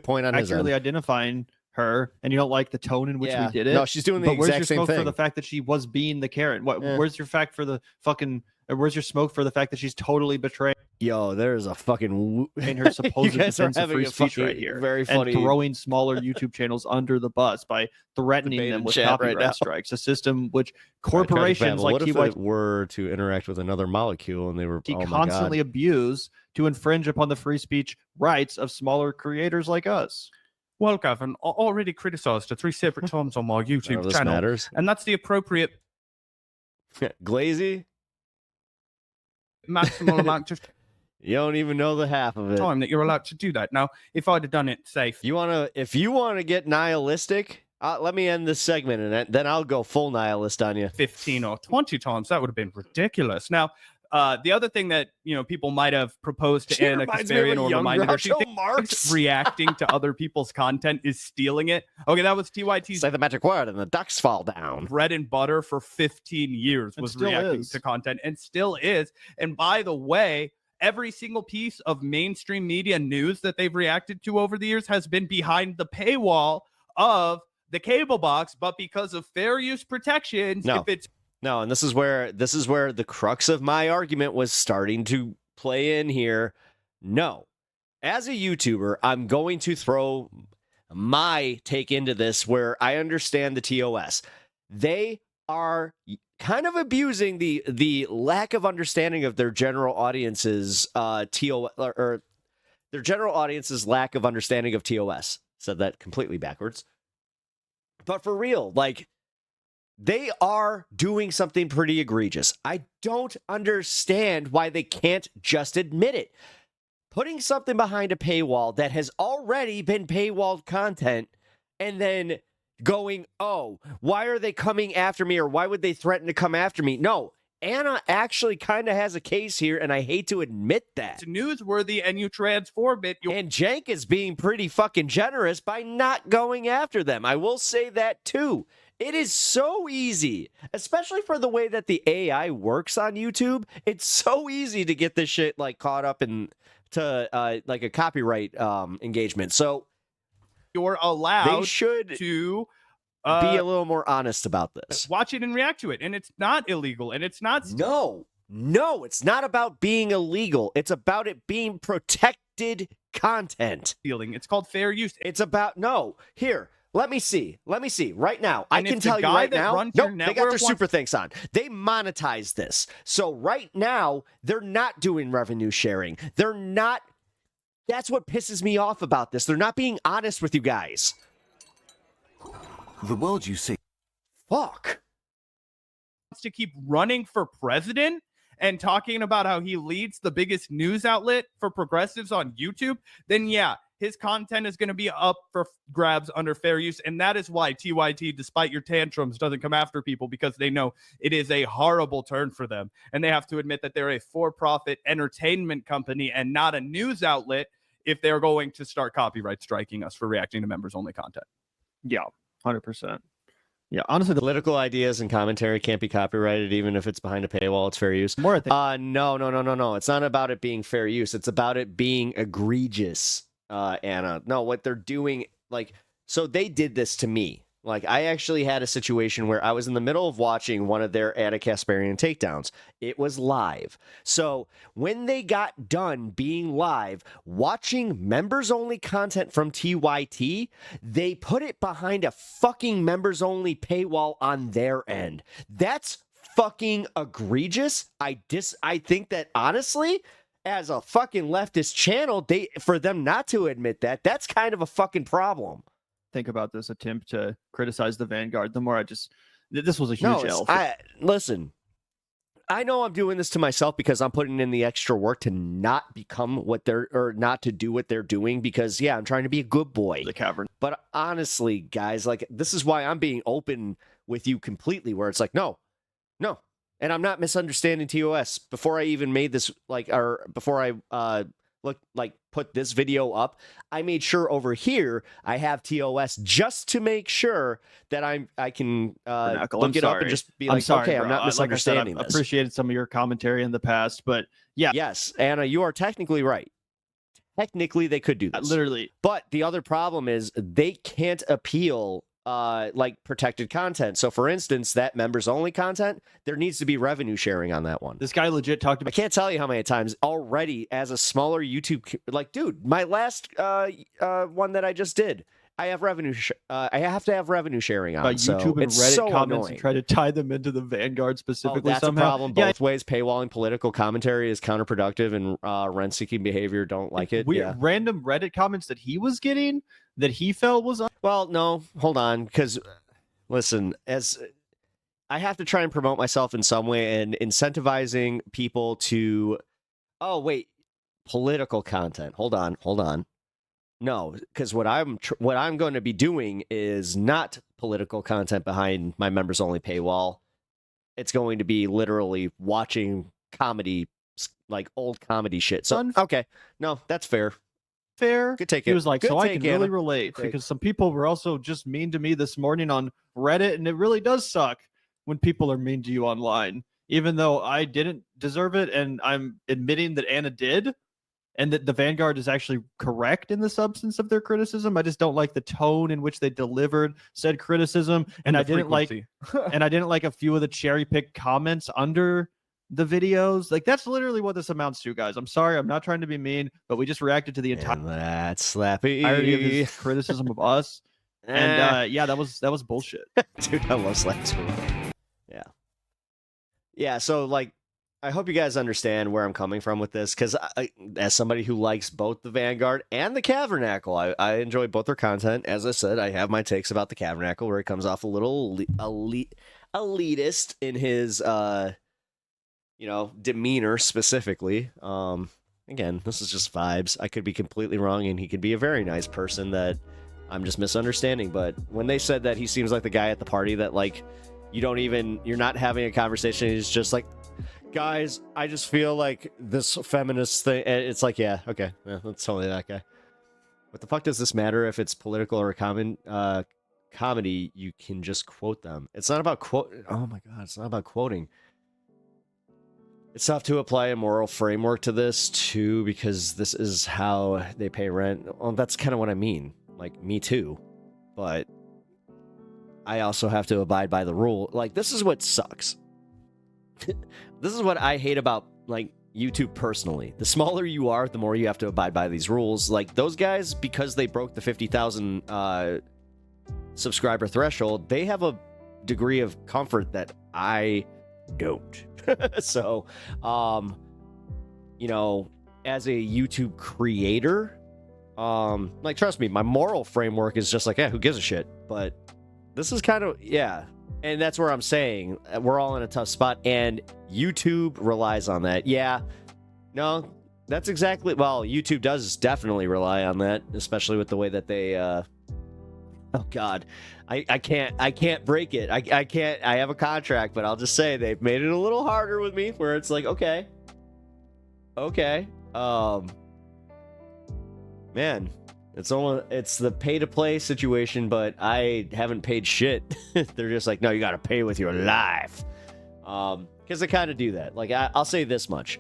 point on his end. accurately identifying her, and you don't like the tone in which we did it. No, she's doing the but where's exact your same smoke thing. for the fact that she was being the Karen? Where's your fact for the fucking? Where's your smoke for the fact that she's totally betraying Yo, there's a fucking her supposed you guys are defense of having free a speech fucking right here, very funny and throwing smaller YouTube channels under the bus by threatening debate them in with chat right copyright now. strikes. A system which corporations like what if TYT it were to interact with another molecule and they were constantly abuse to infringe upon the free speech rights of smaller creators like us. Well, Gavin, I already criticized her 3 separate times on my YouTube this channel, matters. and that's the appropriate Glazy. maximal amount of You don't even know the half of it. Time that you're allowed to do that. Now, if I'd have done it safe, If you want to get nihilistic, let me end this segment and then I'll go full nihilist on you. 15 or 20 times, that would have been ridiculous. Now, the other thing that people might have proposed to Ana Kasparian or reminded her, she thinks reacting to other people's content is stealing it. Okay, that was TYT's Say the magic word and the ducks fall down. bread and butter for 15 years was reacting to content, and still is. And by the way, every single piece of mainstream media news that they've reacted to over the years has been behind the paywall of the cable box, but because of fair use protections, No, and this is where the crux of my argument was starting to play in here. No. As a YouTuber, I'm going to throw my take into this where I understand the TOS. They are kind of abusing the lack of understanding of their general audience's their general audience's lack of understanding of TOS. Said that completely backwards. But for real, like, they are doing something pretty egregious. I don't understand why they can't just admit it. Putting something behind a paywall that has already been paywalled content and then going, oh, why are they coming after me, or why would they threaten to come after me? No, Ana actually kind of has a case here, and I hate to admit that. It's newsworthy, and you transform it. And Jank is being pretty fucking generous by not going after them. I will say that too. It is so easy, especially for the way that the AI works on YouTube. It's so easy to get this shit like caught up in like a copyright engagement. So you're allowed they should to be a little more honest about this. Watch it and react to it, and it's not illegal, and it's not. No, it's not about being illegal. It's about it being protected content. Stealing. It's called fair use. It's about here. Let me see. Right now, and I can tell you right now. Nope, they got their super thanks on. They monetize this. So right now, they're not doing revenue sharing. They're not. That's what pisses me off about this. They're not being honest with you guys. The world you see. Fuck. To keep running for president and talking about how he leads the biggest news outlet for progressives on YouTube, then yeah, his content is going to be up for grabs under fair use. And that is why TYT, despite your tantrums, doesn't come after people, because they know it is a horrible turn for them. And they have to admit that they're a for-profit entertainment company and not a news outlet if they're going to start copyright striking us for reacting to members-only content. Yeah, 100%. Yeah, honestly, the political ideas and commentary can't be copyrighted, even if it's behind a paywall. It's fair use. more I think. No. It's not about it being fair use. It's about it being egregious, Ana. No, what they're doing, so they did this to me. Like, I actually had a situation where I was in the middle of watching one of their Ana Kasparian takedowns. It was live. So when they got done being live, watching members-only content from TYT, they put it behind a fucking members-only paywall on their end. That's fucking egregious. I think that, honestly, as a fucking leftist channel, for them not to admit that, that's kind of a fucking problem. Think about this attempt to criticize the Vanguard, the more this was a huge L. Listen, I know I'm doing this to myself because I'm putting in the extra work to not become not to do what they're doing, because yeah, I'm trying to be a good boy. The cavern. But honestly, guys, this is why I'm being open with you completely, where it's like, no. And I'm not misunderstanding TOS. Before I even made this, before I put this video up, I made sure over here I have TOS just to make sure that I can look it up and just be like, okay, I'm not misunderstanding this. I appreciated some of your commentary in the past, but yeah. Yes, Ana, you are technically right. Technically, they could do this. Literally. But the other problem is they can't appeal protected content. So for instance, that members only content, there needs to be revenue sharing on that one. This guy legit talked about. I can't tell you how many times already as a smaller YouTube, dude, my last one that I just did, I have revenue. I have to have revenue sharing on. YouTube and Reddit so comments annoying. and try to tie them into the Vanguard specifically. That's somehow. a problem both ways. Paywalling political commentary is counterproductive, and rent-seeking behavior don't like it. Random Reddit comments that he was getting that he felt was. Well, no, hold on, because listen, as I have to try and promote myself in some way, and incentivizing people to. Oh wait. political content. Hold on. No, because what I'm going to be doing is not political content behind my members only paywall. It's going to be literally watching comedy, like old comedy shit. So okay, no, that's fair. Fair. Good take. He was like, Good so I take, can really Anna. relate Take. because some people were also just mean to me this morning on Reddit, and it really does suck when people are mean to you online, even though I didn't deserve it, and I'm admitting that Anna did, and that the Vanguard is actually correct in the substance of their criticism. I just don't like the tone in which they delivered said criticism, and I didn't like a few of the cherry picked comments under the videos. Like, that's literally what this amounts to, guys. I'm sorry, I'm not trying to be mean, but we just reacted to the And that's slappy. entirety of his criticism of us. And yeah, that was bullshit. Dude, I love Slap Tweet. Yeah, so like, I hope you guys understand where I'm coming from with this, because as somebody who likes both the Vanguard and the Cavernacle, I enjoy both their content. As I said, I have my takes about the Cavernacle, where he comes off a little elitist in his demeanor specifically. Again, this is just vibes. I could be completely wrong, and he could be a very nice person that I'm just misunderstanding. But when they said that he seems like the guy at the party that, like, you're not having a conversation, he's just like, guys, I just feel like this feminist thing, it's like, yeah, okay, yeah, that's totally that guy. What the fuck does this matter if it's political or comedy? You can just quote them. It's not about oh my god, it's not about quoting. It's tough to apply a moral framework to this too, because this is how they pay rent. Well, that's kind of what I mean. Like, me too. But I also have to abide by the rule. Like, this is what sucks. This is what I hate about, like, YouTube personally. The smaller you are, the more you have to abide by these rules. Like, those guys, because they broke the 50,000 subscriber threshold, they have a degree of comfort that I don't. So, as a YouTube creator, like, trust me, my moral framework is just like, yeah, who gives a shit? But this is kind of, yeah. And that's where I'm saying we're all in a tough spot, and YouTube relies on that. Yeah, no, that's exactly, well, YouTube does definitely rely on that, especially with the way that they, oh God, I can't break it. I can't, I have a contract, but I'll just say they've made it a little harder with me, where it's like, okay, man. It's the pay to play situation, but I haven't paid shit. They're just like, no, you gotta pay with your life. Because they kind of do that. Like, I'll say this much.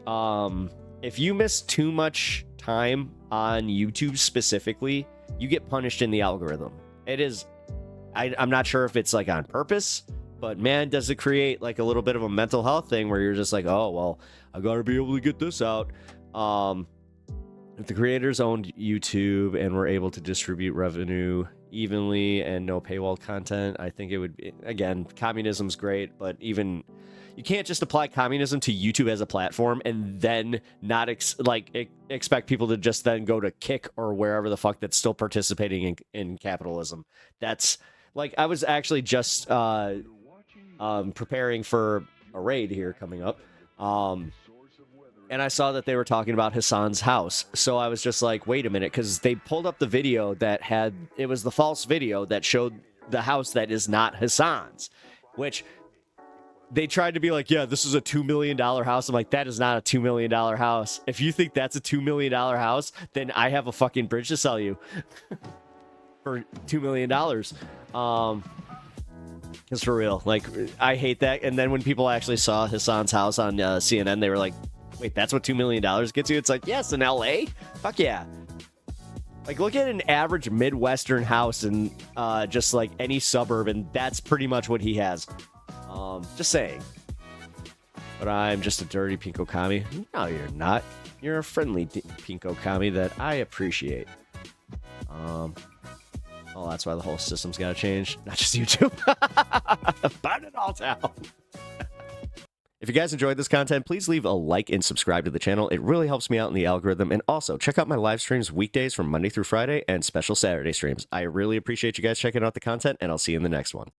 If you miss too much time on YouTube specifically, you get punished in the algorithm. It is, I'm not sure if it's like on purpose, but man, does it create like a little bit of a mental health thing where you're just like, oh, well, I gotta be able to get this out. If the creators owned YouTube and were able to distribute revenue evenly and no paywall content, I think it would be, again, communism's great, but even you can't just apply communism to YouTube as a platform and then not expect people to just then go to Kick or wherever the fuck that's still participating in capitalism. That's like, I was actually just preparing for a raid here coming up. And I saw that they were talking about Hassan's house. So I was just like, wait a minute, because they pulled up the video that it was the false video that showed the house that is not Hassan's, which they tried to be like, yeah, this is a $2 million house. I'm like, that is not a $2 million house. If you think that's a $2 million house, then I have a fucking bridge to sell you for $2 million. Because for real, like, I hate that. And then when people actually saw Hassan's house on CNN, they were like, wait, that's what $2 million gets you? It's like, yes, in LA? Fuck yeah. Like, look at an average Midwestern house in just like any suburb, and that's pretty much what he has. Just saying. But I'm just a dirty pinko commie. No, you're not. You're a friendly pinko commie that I appreciate. Oh, that's why the whole system's got to change. Not just YouTube. Burn it all down. If you guys enjoyed this content, please leave a like and subscribe to the channel. It really helps me out in the algorithm. And also, check out my live streams weekdays from Monday through Friday and special Saturday streams. I really appreciate you guys checking out the content, and I'll see you in the next one.